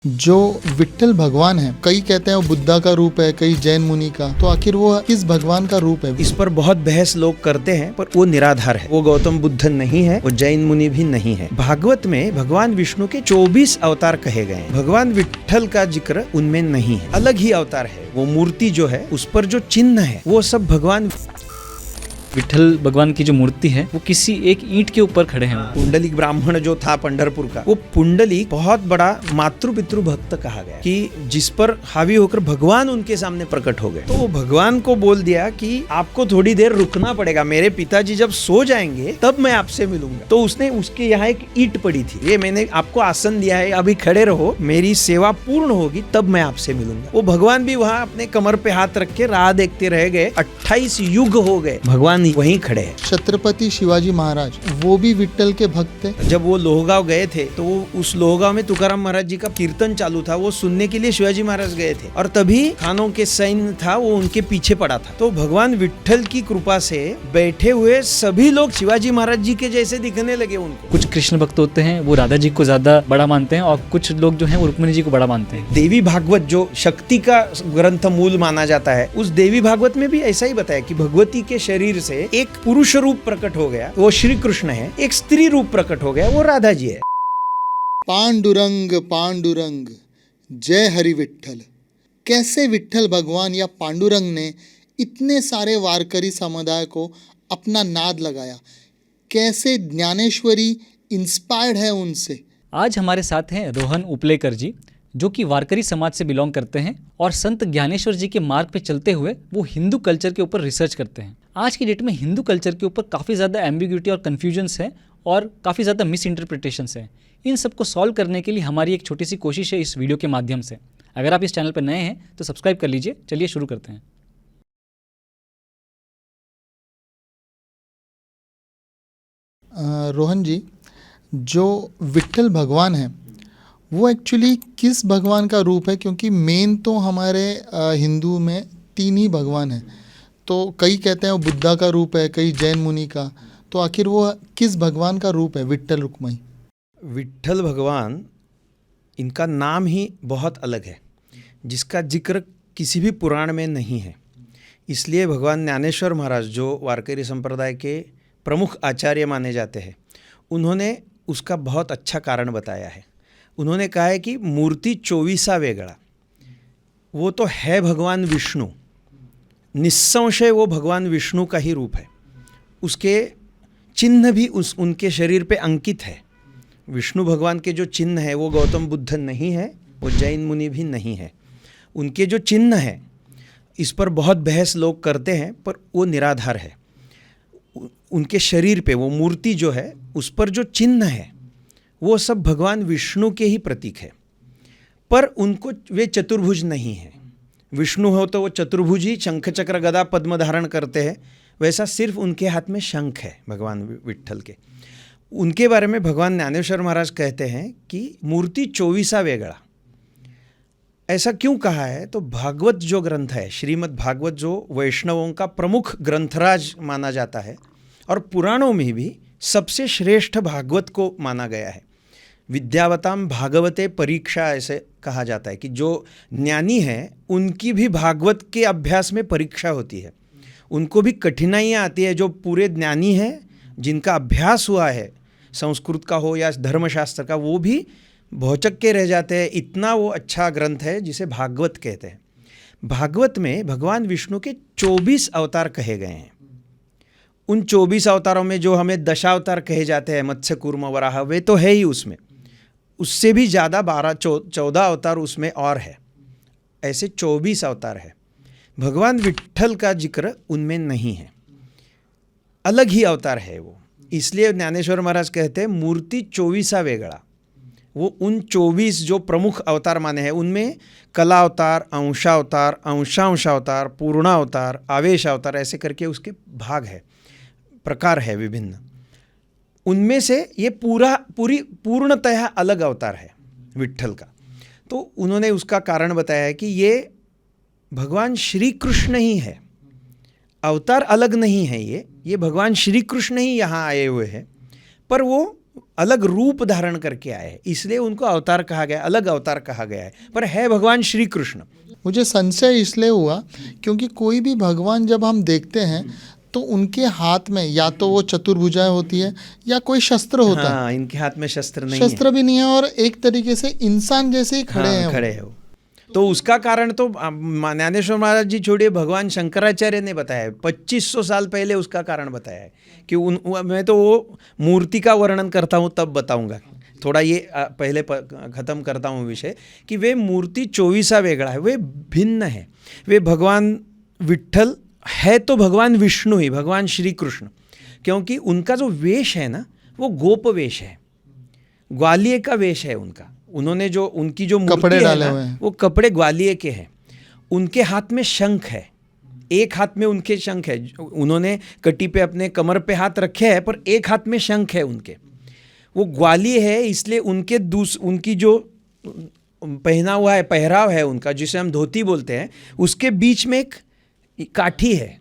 जो विट्ठल भगवान है, कई कहते हैं वो बुद्धा का रूप है, कई जैन मुनि का, तो आखिर वो किस भगवान का रूप है? इस पर बहुत बहस लोग करते हैं, पर वो निराधार है। वो गौतम बुद्ध नहीं है, वो जैन मुनि भी नहीं है। भागवत में भगवान विष्णु के 24 अवतार कहे गए हैं। भगवान विट्ठल का जिक्र उनमें नहीं है, अलग ही अवतार है। वो मूर्ति जो है, उस पर जो चिन्ह है, वो सब भगवान विट्ठल भगवान की जो मूर्ति है वो किसी एक ईंट के ऊपर खड़े हैं। पुंडलिक ब्राह्मण जो था पंढरपुर का, वो पुंडलिक बहुत बड़ा मातृ पितृ भक्त कहा गया कि जिस पर हावी होकर भगवान उनके सामने प्रकट हो गए। तो वो भगवान को बोल दिया कि आपको थोड़ी देर रुकना पड़ेगा, मेरे पिताजी जब सो जाएंगे तब मैं आपसे मिलूंगा। तो उसने उसके यहाँ एक ईंट पड़ी थी, ये मैंने आपको आसन दिया है, अभी खड़े रहो, मेरी सेवा पूर्ण होगी तब मैं आपसे मिलूंगा। वो भगवान भी वहाँ अपने कमर पे हाथ रख के राह देखते रह गए। 28 युग हो गए, भगवान वहीं खड़े हैं। छत्रपति शिवाजी महाराज वो भी विट्ठल के भक्त थे। जब वो लोहगांव गए थे तो वो उस लोहगांव में तुकाराम महाराज जी का कीर्तन चालू था, वो सुनने के लिए शिवाजी महाराज गए थे और तभी खानों के सैन्य था वो उनके पीछे पड़ा था। तो भगवान विट्ठल की कृपा से बैठे हुए सभी लोग शिवाजी महाराज जी के जैसे दिखने लगे उनको। कुछ कृष्ण भक्त होते हैं वो राधा जी को ज्यादा बड़ा मानते हैं और कुछ लोग जो हैं वो रुक्मिणी जी को बड़ा मानते हैं। देवी भागवत जो शक्ति का ग्रंथ मूल माना जाता है, उस देवी भागवत में भी ऐसा ही बताया कि भगवती के शरीर से एक पुरुष रूप प्रकट हो गया, वो श्री कृष्ण है, एक स्त्री रूप प्रकट हो गया, वो राधा जी है। पांडुरंग पांडुरंग जय हरि विट्ठल। कैसे विट्ठल भगवान या पांडुरंग ने इतने सारे वारकरी समुदाय को अपना नाद लगाया, कैसे ज्ञानेश्वरी इंस्पायर्ड है उनसे। आज हमारे साथ हैं रोहन उपलेकर जी, जो कि वारकरी समाज से बिलोंग करते हैं और संत ज्ञानेश्वर जी के मार्ग पे चलते हुए वो हिंदू कल्चर के ऊपर रिसर्च करते हैं। आज की डेट में हिंदू कल्चर के ऊपर काफ़ी ज़्यादा एम्बिग्यूटी और कन्फ्यूजन्स हैं और काफ़ी ज़्यादा मिस इंटरप्रिटेशंस हैं। इन सबको सॉल्व करने के लिए हमारी एक छोटी सी कोशिश है इस वीडियो के माध्यम से। अगर आप इस चैनल पर नए हैं तो सब्सक्राइब कर लीजिए। चलिए शुरू करते हैं। रोहन जी, जो विट्ठल भगवान है वो एक्चुअली किस भगवान का रूप है? क्योंकि मेन तो हमारे हिंदू में 3 ही भगवान हैं, तो कई कहते हैं वो बुद्धा का रूप है, कई जैन मुनि का, तो आखिर वो किस भगवान का रूप है? विट्ठल रुक्माई विट्ठल भगवान, इनका नाम ही बहुत अलग है, जिसका जिक्र किसी भी पुराण में नहीं है। इसलिए भगवान ज्ञानेश्वर महाराज जो वारकरी संप्रदाय के प्रमुख आचार्य माने जाते हैं, उन्होंने उसका बहुत अच्छा कारण बताया है। उन्होंने कहा है कि मूर्ति 24 वेगड़ा, वो तो है भगवान विष्णु, निस्संशय वो भगवान विष्णु का ही रूप है। उसके चिन्ह भी उनके शरीर पे अंकित है। विष्णु भगवान के जो चिन्ह है वो गौतम बुद्ध नहीं है, वो जैन मुनि भी नहीं है। उनके जो चिन्ह है, इस पर बहुत बहस लोग करते हैं, पर वो निराधार है। उनके शरीर पे वो मूर्ति जो है, उस पर जो चिन्ह है, वो सब भगवान विष्णु के ही प्रतीक है। पर उनको वे चतुर्भुज नहीं है। विष्णु हो तो वो चतुर्भुज ही शंख चक्र गदा पद्म धारण करते हैं, वैसा सिर्फ उनके हाथ में शंख है भगवान विट्ठल के। उनके बारे में भगवान ज्ञानेश्वर महाराज कहते हैं कि मूर्ति 24 वेगड़ा। ऐसा क्यों कहा है? तो भागवत जो ग्रंथ है, श्रीमद् भागवत, जो वैष्णवों का प्रमुख ग्रंथराज माना जाता है और पुराणों में भी सबसे श्रेष्ठ भागवत को माना गया है। विद्यावताम भागवते परीक्षा ऐसे कहा जाता है कि जो ज्ञानी हैं उनकी भी भागवत के अभ्यास में परीक्षा होती है, उनको भी कठिनाइयाँ आती है। जो पूरे ज्ञानी हैं, जिनका अभ्यास हुआ है, संस्कृत का हो या धर्मशास्त्र का, वो भी भौचक के रह जाते हैं। इतना वो अच्छा ग्रंथ है जिसे भागवत कहते हैं। भागवत में भगवान विष्णु के 24 अवतार कहे गए हैं। उन 24 अवतारों में जो हमें दशावतार कहे जाते हैं, मत्स्य कूर्म वराह, वे तो है ही उसमें, उससे भी ज़्यादा 14 अवतार उसमें और है। ऐसे 24 अवतार है। भगवान विट्ठल का जिक्र उनमें नहीं है, अलग ही अवतार है वो। इसलिए ज्ञानेश्वर महाराज कहते हैं मूर्ति 24 वेगड़ा। वो उन 24 जो प्रमुख अवतार माने हैं, उनमें कला अवतार, अंशावतार, अंशांशावतार, पूर्णावतार, आवेश अवतार, ऐसे करके उसके भाग है, प्रकार है विभिन्न। उनमें से ये पूर्णतः अलग अवतार है विट्ठल का। तो उन्होंने उसका कारण बताया है कि ये भगवान श्री कृष्ण ही है, अवतार अलग नहीं है। ये भगवान श्री कृष्ण ही यहाँ आए हुए हैं, पर वो अलग रूप धारण करके आए हैं, इसलिए उनको अवतार कहा गया, अलग अवतार कहा गया है, पर है भगवान श्री कृष्ण। मुझे संशय इसलिए हुआ क्योंकि कोई भी भगवान जब हम देखते हैं तो उनके हाथ में या तो वो चतुर्भुजाएं होती है या कोई शस्त्र होता है। हाँ, इनके हाथ में शस्त्र नहीं शस्त्र भी नहीं है और एक तरीके से इंसान जैसे ही खड़े हैं वो। खड़े हैं वो। तो उसका कारण तो ज्ञानेश्वर महाराज जी छोड़िए, भगवान शंकराचार्य ने बताया है, 2500 साल पहले उसका कारण बताया है कि मैं तो वो मूर्ति का वर्णन करता हूँ तब बताऊंगा, थोड़ा ये पहले ख़त्म करता हूँ विषय कि वे मूर्ति 24 वेगड़ा है, वे भिन्न है। वे भगवान विट्ठल है तो भगवान विष्णु ही, भगवान श्री कृष्ण, क्योंकि उनका जो वेश है ना वो गोप वेश है, ग्वालियर का वेश है उनका। उन्होंने जो उनकी जो कपड़े मूर्ति डाले है हुए ना हैं, वो कपड़े ग्वालियर के हैं। उनके हाथ में शंख है, एक हाथ में उनके शंख है, उन्होंने कटी पे अपने कमर पे हाथ रखे हैं पर एक हाथ में शंख है उनके। वो ग्वालियर है, इसलिए उनकी जो पहना हुआ है, पहराव है उनका, जिसे हम धोती बोलते हैं, उसके बीच में एक काठी है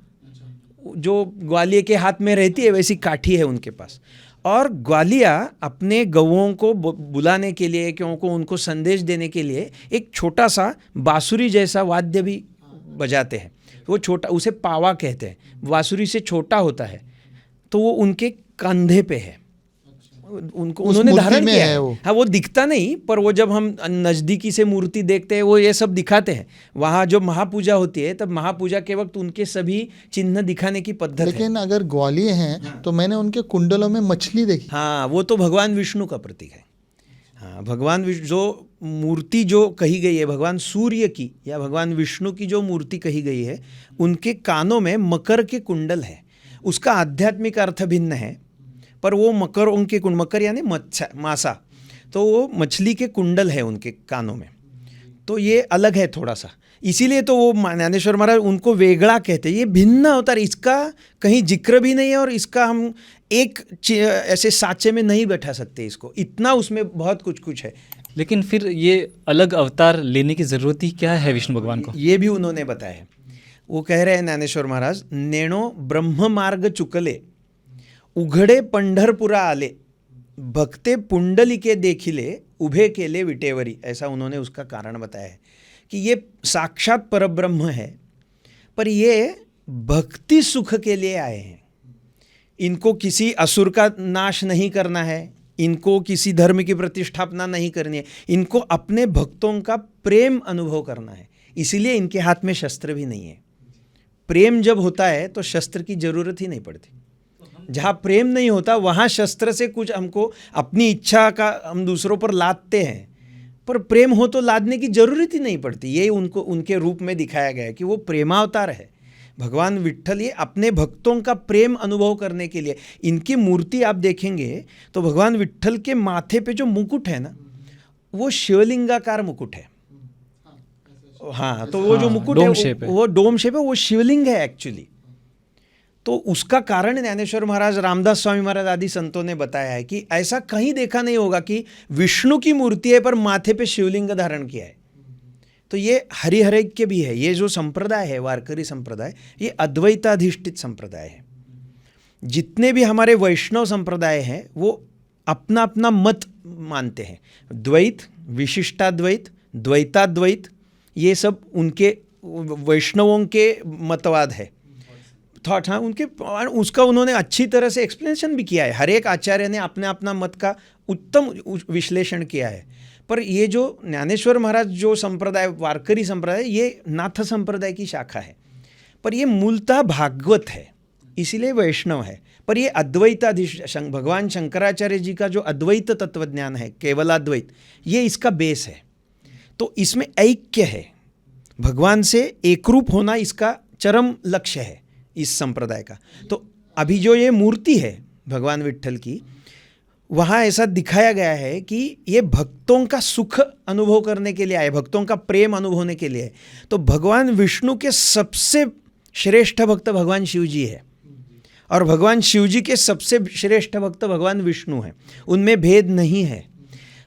जो ग्वालियर के हाथ में रहती है, वैसी काठी है उनके पास। और ग्वालिया अपने गौओं को बुलाने के लिए, क्योंकि उनको संदेश देने के लिए एक छोटा सा बांसुरी जैसा वाद्य भी बजाते हैं। वो छोटा, उसे पावा कहते हैं, बांसुरी से छोटा होता है, तो वो उनके कंधे पे है, उनको उन्होंने धारण किया है। हाँ, वो दिखता नहीं, पर वो जब हम नज़दीकी से मूर्ति देखते हैं वो ये सब दिखाते हैं। वहाँ जब महापूजा होती है तब महापूजा के वक्त उनके सभी चिन्ह दिखाने की पद्धति है। लेकिन अगर ग्वालियर हैं तो मैंने उनके कुंडलों में मछली देखी। हाँ, वो तो भगवान विष्णु का प्रतीक है। हाँ, भगवान विष्णु जो मूर्ति जो कही गई है, भगवान सूर्य की या भगवान विष्णु की जो मूर्ति कही गई है, उनके कानों में मकर के कुंडल है। उसका आध्यात्मिक अर्थ भिन्न है, पर वो मकर यानी मासा, तो वो मछली के कुंडल है उनके कानों में, तो ये अलग है थोड़ा सा। इसीलिए तो वो ज्ञानेश्वर महाराज उनको वेगड़ा कहते हैं। ये भिन्न अवतार, इसका कहीं जिक्र भी नहीं है और इसका हम एक ऐसे साँचे में नहीं बैठा सकते इसको, इतना उसमें बहुत कुछ है। लेकिन फिर ये अलग अवतार लेने की ज़रूरत ही क्या है विष्णु भगवान को? ये भी उन्होंने बताया है। वो कह रहे हैं ज्ञानेश्वर महाराज, नेणो ब्रह्म मार्ग चुकले, उघडे पंढरपुरा आले, भक्ते पुंडलिके देखिले, उभे केले विटेवरी। ऐसा उन्होंने उसका कारण बताया है कि ये साक्षात परब्रह्म है, पर ये भक्ति सुख के लिए आए हैं। इनको किसी असुर का नाश नहीं करना है, इनको किसी धर्म की प्रतिष्ठापना नहीं करनी है, इनको अपने भक्तों का प्रेम अनुभव करना है। इसीलिए इनके हाथ में शस्त्र भी नहीं है। प्रेम जब होता है तो शस्त्र की जरूरत ही नहीं पड़ती। जहाँ प्रेम नहीं होता वहाँ शस्त्र से कुछ हमको अपनी इच्छा का हम दूसरों पर लादते हैं, पर प्रेम हो तो लादने की जरूरत ही नहीं पड़ती। ये उनको उनके रूप में दिखाया गया है कि वो प्रेमावतार है भगवान विट्ठल। ये अपने भक्तों का प्रेम अनुभव करने के लिए, इनकी मूर्ति आप देखेंगे तो भगवान विट्ठल के माथे पे जो मुकुट है ना, वो शिवलिंगाकार मुकुट है। हाँ, तो वो जो मुकुट है वो डोम शेप है, वो शिवलिंग है एक्चुअली। तो उसका कारण ज्ञानेश्वर महाराज, रामदास स्वामी महाराज आदि संतों ने बताया है कि ऐसा कहीं देखा नहीं होगा कि विष्णु की मूर्ति है पर माथे पे शिवलिंग धारण किया है। तो ये हरिहरैक्य भी है। ये जो संप्रदाय है वारकरी संप्रदाय, ये अद्वैताधिष्ठित संप्रदाय है। जितने भी हमारे वैष्णव संप्रदाय हैं वो अपना अपना मत मानते हैं। द्वैत, विशिष्टाद्वैत, द्वैताद्वैत, ये सब उनके वैष्णवों के मतवाद है, थॉट। हाँ, उसका उन्होंने अच्छी तरह से एक्सप्लेनेशन भी किया है। हर एक आचार्य ने अपने अपना मत का उत्तम विश्लेषण किया है। पर ये जो ज्ञानेश्वर महाराज जो संप्रदाय, वारकरी संप्रदाय, ये नाथ संप्रदाय की शाखा है, पर ये मूलतः भागवत है, इसीलिए वैष्णव है। पर ये अद्वैताधीश, भगवान शंकराचार्य जी का जो अद्वैत तत्वज्ञान है, केवलाद्वैत, ये इसका बेस है। तो इसमें ऐक्य है, भगवान से एकरूप होना इसका चरम लक्ष्य है इस संप्रदाय का। तो अभी जो ये मूर्ति है भगवान विट्ठल की, वहाँ ऐसा दिखाया गया है कि ये भक्तों का सुख अनुभव करने के लिए आए, भक्तों का प्रेम अनुभव होने के लिए। तो भगवान विष्णु के सबसे श्रेष्ठ भक्त भगवान शिव जी है, और भगवान शिव जी के सबसे श्रेष्ठ भक्त भगवान विष्णु हैं। उनमें भेद नहीं है।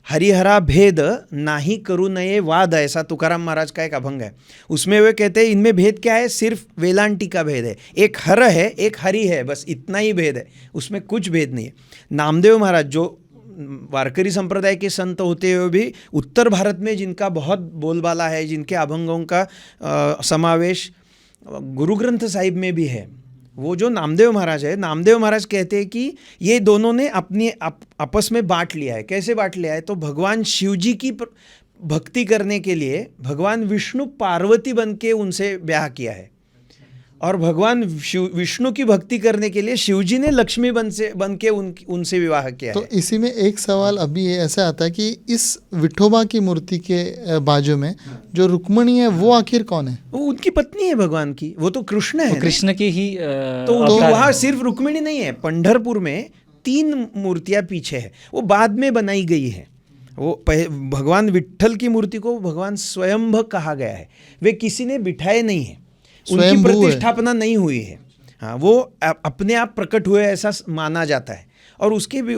हरिहरा भेद नाही करू नये वाद, ऐसा तुकाराम महाराज का एक अभंग है। उसमें वे कहते हैं इनमें भेद क्या है, सिर्फ वेलांटी का भेद है। एक हर है, एक हरि है, बस इतना ही भेद है, उसमें कुछ भेद नहीं है। नामदेव महाराज जो वारकरी संप्रदाय के संत होते हुए भी उत्तर भारत में जिनका बहुत बोलबाला है, जिनके अभंगों का समावेश गुरु ग्रंथ साहिब में भी है, वो जो नामदेव महाराज है, नामदेव महाराज कहते हैं कि ये दोनों ने अपनी आपस में बांट लिया है। कैसे बांट लिया है? तो भगवान शिव जी की भक्ति करने के लिए भगवान विष्णु पार्वती बन के उनसे ब्याह किया है, और भगवान विष्णु की भक्ति करने के लिए शिव जी ने लक्ष्मी बन के उनसे विवाह किया तो है। इसी में एक सवाल अभी ऐसा आता है कि इस विठोबा की मूर्ति के बाजू में जो रुक्मणी है वो आखिर कौन है? वो उनकी पत्नी है भगवान की, वो तो कृष्ण है वो ना। कृष्ण की ही तो अवतार वहाँ है। सिर्फ रुक्मिणी नहीं है, पंढरपुर में 3 मूर्तियां पीछे है, वो बाद में बनाई गई है। वो भगवान विट्ठल की मूर्ति को भगवान स्वयंभ कहा गया है, वे किसी ने बिठाए नहीं है, उनकी स्वयंभू है। प्रतिष्ठापना नहीं हुई है। हाँ, वो अपने आप प्रकट हुए ऐसा माना जाता है, और उसके भी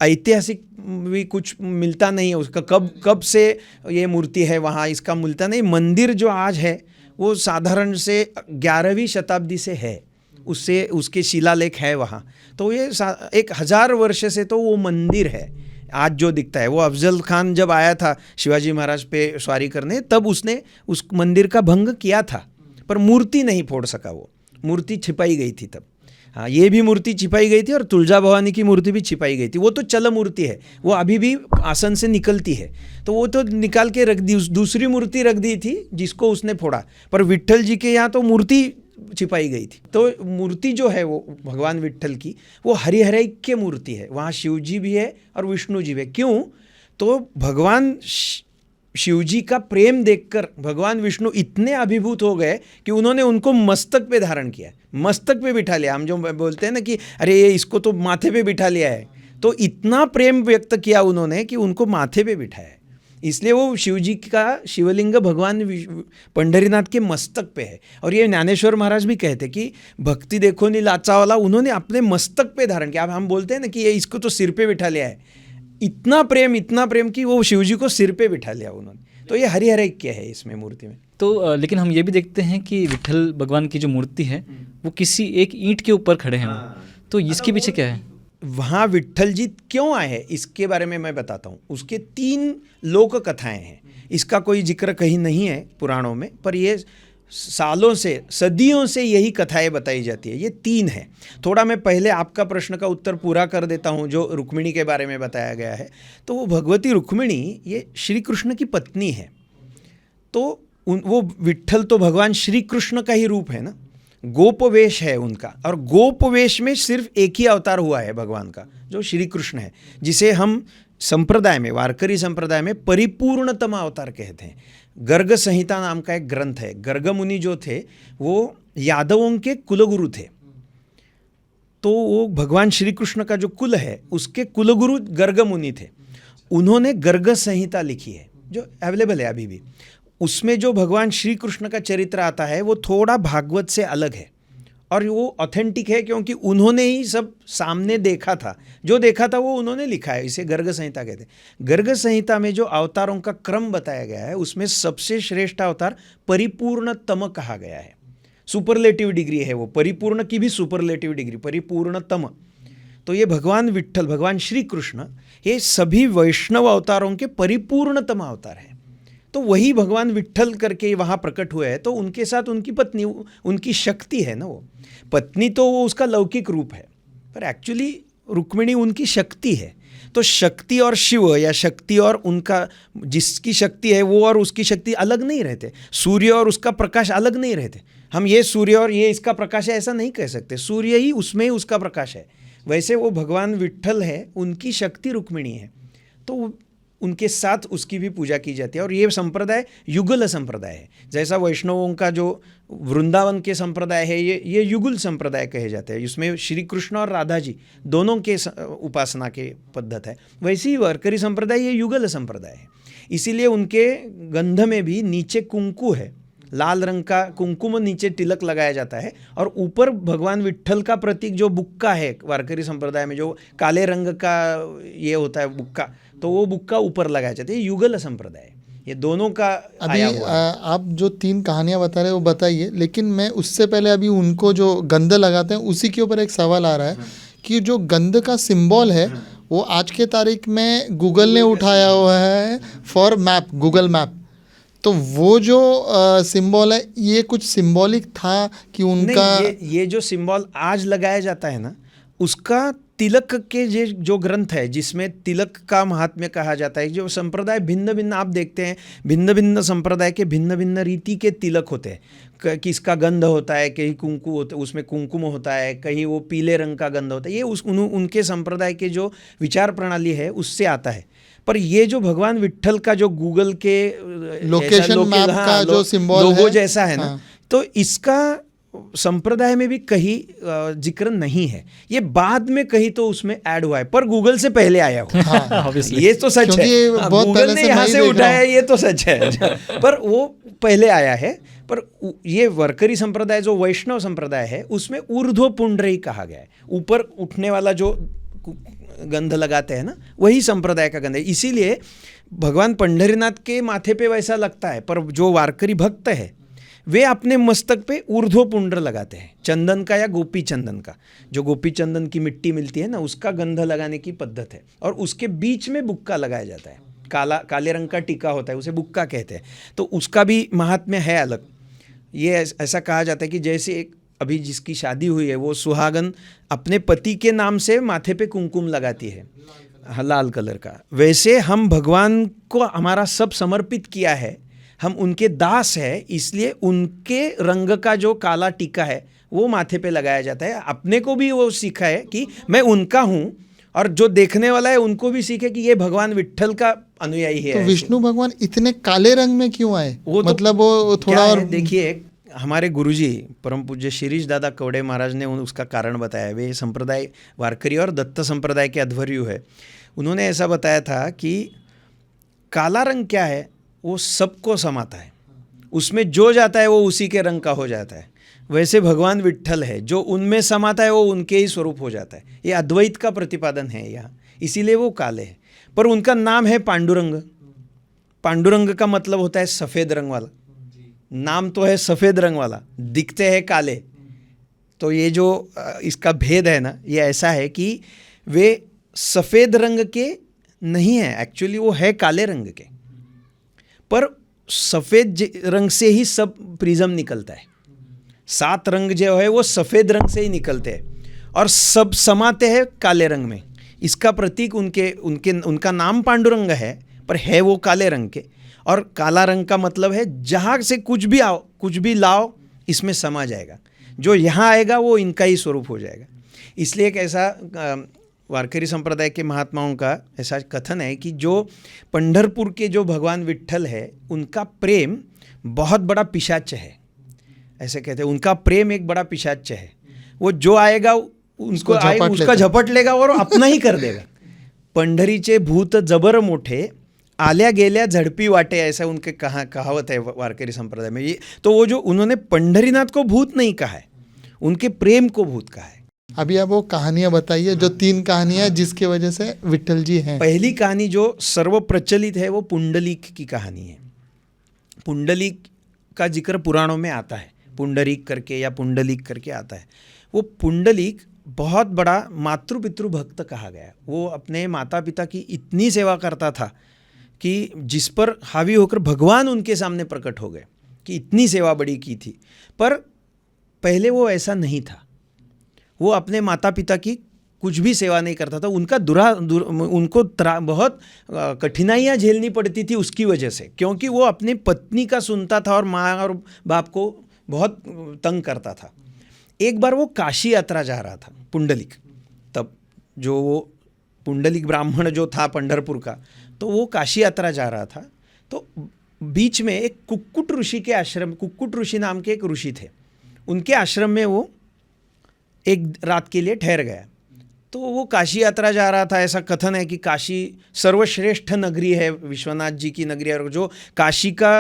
ऐतिहासिक भी कुछ मिलता नहीं है उसका, कब से ये मूर्ति है वहाँ, इसका मिलता नहीं। मंदिर जो आज है वो साधारण से 11वीं शताब्दी से है, उससे उसके शिलालेख है वहाँ। तो ये 1000 वर्ष से तो वो मंदिर है आज जो दिखता है। वो अफजल खान जब आया था शिवाजी महाराज पे सवारी करने, तब उसने उस मंदिर का भंग किया था, पर मूर्ति नहीं फोड़ सका, वो मूर्ति छिपाई गई थी तब। हाँ, ये भी मूर्ति छिपाई गई थी, और तुलजा भवानी की मूर्ति भी छिपाई गई थी। वो तो चल मूर्ति है, वो अभी भी आसन से निकलती है, तो वो तो निकाल के रख दी, दूसरी मूर्ति रख दी थी जिसको उसने फोड़ा। पर विट्ठल जी के यहाँ तो मूर्ति छिपाई गई थी। तो मूर्ति जो है वो भगवान विट्ठल की, वो हरिहरैक्य मूर्ति है। वहाँ शिव जी भी है और विष्णु जी भी है। क्यों? तो भगवान शिव जी का प्रेम देखकर भगवान विष्णु इतने अभिभूत हो गए कि उन्होंने उनको मस्तक पे धारण किया, मस्तक पे बिठा लिया। हम जो बोलते हैं ना कि अरे ये इसको तो माथे पे बिठा लिया है, तो इतना प्रेम व्यक्त किया उन्होंने कि उनको माथे पे बिठाया। इसलिए वो शिव जी का शिवलिंग भगवान पंढरीनाथ के मस्तक पे है। और ये ज्ञानेश्वर महाराज भी कहते कि भक्ति देखो नी लाचा वाला, उन्होंने अपने मस्तक पे धारण किया। अब हम बोलते हैं ना कि ये इसको तो सिर पे बिठा लिया है, इतना प्रेम कि वो शिव जी को सिर पे बिठा लिया उन्होंने। तो ये हरिहरैक्य है इसमें मूर्ति में। तो लेकिन हम ये भी देखते हैं कि विट्ठल भगवान की जो मूर्ति है वो किसी एक ईंट के ऊपर खड़े हैं वो। तो इसके पीछे क्या है? वहाँ विट्ठल जी क्यों आए हैं इसके बारे में मैं बताता हूँ। उसके 3 लोक कथाएं हैं, इसका कोई जिक्र कहीं नहीं है पुराणों में, पर ये सालों से सदियों से यही कथाएं बताई जाती है। ये 3 है। थोड़ा मैं पहले आपका प्रश्न का उत्तर पूरा कर देता हूँ जो रुक्मिणी के बारे में बताया गया है। तो वो भगवती रुक्मिणी ये श्री कृष्ण की पत्नी है। तो वो विट्ठल तो भगवान श्री कृष्ण का ही रूप है ना, गोपवेश है उनका, और गोपवेश में सिर्फ एक ही अवतार हुआ है भगवान का, जो श्री कृष्ण है, जिसे हम संप्रदाय में, वारकरी संप्रदाय में परिपूर्णतम अवतार कहते हैं। गर्ग संहिता नाम का एक ग्रंथ है। गर्ग मुनि जो थे वो यादवों के कुलगुरु थे। तो वो भगवान श्री कृष्ण का जो कुल है उसके कुलगुरु गर्ग मुनि थे। उन्होंने गर्ग संहिता लिखी है जो अवेलेबल है अभी भी। उसमें जो भगवान श्री कृष्ण का चरित्र आता है वो थोड़ा भागवत से अलग है, और वो ऑथेंटिक है क्योंकि उन्होंने ही सब सामने देखा था, जो देखा था वो उन्होंने लिखा है। इसे गर्ग संहिता कहते हैं। गर्ग संहिता में जो अवतारों का क्रम बताया गया है उसमें सबसे श्रेष्ठ अवतार परिपूर्णतम कहा गया है। सुपरलेटिव डिग्री है वो, परिपूर्ण की भी सुपरलेटिव डिग्री, परिपूर्णतम। तो ये भगवान विट्ठल, भगवान श्री कृष्ण, ये सभी वैष्णव अवतारों के परिपूर्णतम अवतार है। तो वही भगवान विट्ठल करके वहाँ प्रकट हुए हैं। तो उनके साथ उनकी पत्नी, उनकी शक्ति है ना, वो पत्नी तो वो उसका लौकिक रूप है, पर एक्चुअली रुक्मिणी उनकी शक्ति है। तो शक्ति और शिव, या शक्ति और उनका, जिसकी शक्ति है वो और उसकी शक्ति अलग नहीं रहते। सूर्य और उसका प्रकाश अलग नहीं रहते। हम ये सूर्य और ये इसका प्रकाश है ऐसा नहीं कह सकते, सूर्य ही उसमें उसका प्रकाश है। वैसे वो भगवान विट्ठल है, उनकी शक्ति रुक्मिणी है, तो उनके साथ उसकी भी पूजा की जाती है। और ये संप्रदाय युगल संप्रदाय है। जैसा वैष्णवों का जो वृंदावन के संप्रदाय है, ये युगल संप्रदाय कहे जाते हैं। इसमें श्री कृष्ण और राधा जी दोनों के उपासना के पद्धत है। वैसे ही वारकरी संप्रदाय ये युगल संप्रदाय है। इसीलिए उनके गंध में भी नीचे कुंकु है, लाल रंग का कुंकुम नीचे तिलक लगाया जाता है, और ऊपर भगवान विट्ठल का प्रतीक जो बुक्का है वारकरी संप्रदाय में, जो काले रंग का ये होता है बुक्का, तो वो बुक्का ऊपर लगाया जाता है। ये युगल संप्रदाय, ये दोनों का अभी आया हुआ है। आप जो 3 कहानियां बता रहे हैं वो बताइए, लेकिन मैं उससे पहले अभी उनको जो गंध लगाते हैं उसी के ऊपर एक सवाल आ रहा है कि जो गंध का सिंबल है वो आज के तारीख में गूगल ने उठाया हुआ है फॉर मैप, गूगल मैप। तो वो जो सिंबल है, ये कुछ सिंबॉलिक था कि उनका नहीं, ये जो सिंबल आज लगाया जाता है ना, उसका तिलक के जो ग्रंथ है जिसमें तिलक का महात्म्य कहा जाता है, जो संप्रदाय भिन्न भिन्न आप देखते हैं, भिन्न भिन्न संप्रदाय के भिन्न भिन्न रीति के तिलक होते हैं। किसका गंध होता है, कहीं कुंकु होता है, उसमें कुंकुम होता है, कहीं वो पीले रंग का गंध होता है। ये उनके संप्रदाय के जो विचार प्रणाली है उससे आता है। पर ये जो भगवान विट्ठल का जो गूगल के लोकेशन मैप का जो सिंबल लोगो है, जैसा है ना, हाँ। तो इसका संप्रदाय में भी कहीं जिक्र नहीं है। ये बाद में कहीं तो उसमें ऐड हुआ है, पर गूगल से पहले आया हुआ। Obviously. ये तो सच क्योंकि ये है, बहुत गूगल पहले ने से यहाँ मैं ही से देख रहा उठाया हूँ। ये तो सच है पर वो पहले आया है। पर ये वारकरी संप्रदाय जो वैष्णव संप्रदाय है उसमें ऊर्ध्व पुंडरी कहा गया है, ऊपर उठने वाला जो गंध लगाते हैं ना, वही संप्रदाय का गंध है। इसीलिए भगवान पंढरीनाथ के माथे पे वैसा लगता है, पर जो वारकरी भक्त है वे अपने मस्तक पे ऊर्ध्व पुंड्र लगाते हैं, चंदन का या गोपी चंदन का। जो गोपी चंदन की मिट्टी मिलती है ना, उसका गंध लगाने की पद्धत है। और उसके बीच में बुक्का लगाया जाता है, काले रंग का टीका होता है, उसे बुक्का कहते हैं। तो उसका भी महात्म्य है अलग। ये ऐसा कहा जाता है कि जैसे एक अभी जिसकी शादी हुई है, वो सुहागन अपने पति के नाम से माथे पे कुमकुम लगाती है, लाल कलर का, वैसे हम भगवान को हमारा सब समर्पित किया है, हम उनके दास है, इसलिए उनके रंग का जो काला टीका है वो माथे पे लगाया जाता है। अपने को भी वो सीखा है कि मैं उनका हूँ, और जो देखने वाला है उनको भी सीखे कि ये भगवान विट्ठल का अनुयायी है। तो विष्णु भगवान इतने काले रंग में क्यों आए? वो तो मतलब वो थोड़ा क्या है, और देखिए हमारे गुरुजी परम पूज्य शिरीष दादा कवड़े महाराज ने उसका कारण बताया। वे संप्रदाय वारकरी और दत्त संप्रदाय के अध्वर्यु है। उन्होंने ऐसा बताया था कि काला रंग क्या है, वो सबको समाता है, उसमें जो जाता है वो उसी के रंग का हो जाता है। वैसे भगवान विट्ठल है, जो उनमें समाता है वो उनके ही स्वरूप हो जाता है। ये अद्वैत का प्रतिपादन है यहाँ, इसीलिए वो काले हैं। पर उनका नाम है पांडुरंग। पांडुरंग का मतलब होता है सफ़ेद रंग वाला। नाम तो है सफ़ेद रंग वाला, दिखते हैं काले। तो ये जो इसका भेद है ना, ये ऐसा है कि वे सफ़ेद रंग के नहीं है, एक्चुअली वो है काले रंग के। पर सफ़ेद रंग से ही सब प्रिज्म निकलता है। 7 रंग जो है वो सफ़ेद रंग से ही निकलते हैं और सब समाते हैं काले रंग में। इसका प्रतीक उनका नाम पांडुरंग है, पर है वो काले रंग के। और काला रंग का मतलब है जहाँ से कुछ भी आओ, कुछ भी लाओ, इसमें समा जाएगा। जो यहाँ आएगा वो इनका ही स्वरूप हो जाएगा। इसलिए एक ऐसा वारकरी संप्रदाय के महात्माओं का ऐसा कथन है कि जो पंढरपुर के जो भगवान विट्ठल है, उनका प्रेम बहुत बड़ा पिशाच है। ऐसे कहते हैं, उनका प्रेम एक बड़ा पिशाच है। वो जो आएगा उसको उसका झपट लेगा और अपना ही कर देगा। पंढरीचे भूत जबर मोठे, आल्या गेल्या झड़पी वाटे, ऐसा उनके कहावत है वारकरी संप्रदाय में। ये तो वो जो उन्होंने पंढरीनाथ को भूत नहीं कहा है, उनके प्रेम को भूत कहा है। अभी आप वो कहानियां बताइए, जो 3 कहानियां जिसके वजह से विट्ठल जी हैं। पहली कहानी जो सर्व प्रचलित है वो पुंडलीक की कहानी है। पुंडलीक का जिक्र पुराणों में आता है, पुंडरीक करके या पुंडलीक करके आता है। वो पुंडलीक बहुत बड़ा मातृपितृ भक्त कहा गया। वो अपने माता पिता की इतनी सेवा करता था कि जिस पर हावी होकर भगवान उनके सामने प्रकट हो गए, कि इतनी सेवा बड़ी की थी। पर पहले वो ऐसा नहीं था। वो अपने माता पिता की कुछ भी सेवा नहीं करता था। उनका उनको बहुत कठिनाइयाँ झेलनी पड़ती थी उसकी वजह से, क्योंकि वो अपनी पत्नी का सुनता था और माँ और बाप को बहुत तंग करता था। एक बार वो काशी यात्रा जा रहा था पुंडलिक, तब जो वो पुंडलिक ब्राह्मण जो था पंढरपुर का, तो वो काशी यात्रा जा रहा था। तो बीच में एक कुक्कुट ऋषि के आश्रम, कुक्कुट ऋषि नाम के एक ऋषि थे, उनके आश्रम में वो एक रात के लिए ठहर गया। तो वो काशी यात्रा जा रहा था। ऐसा कथन है कि काशी सर्वश्रेष्ठ नगरी है, विश्वनाथ जी की नगरी है, और जो काशी का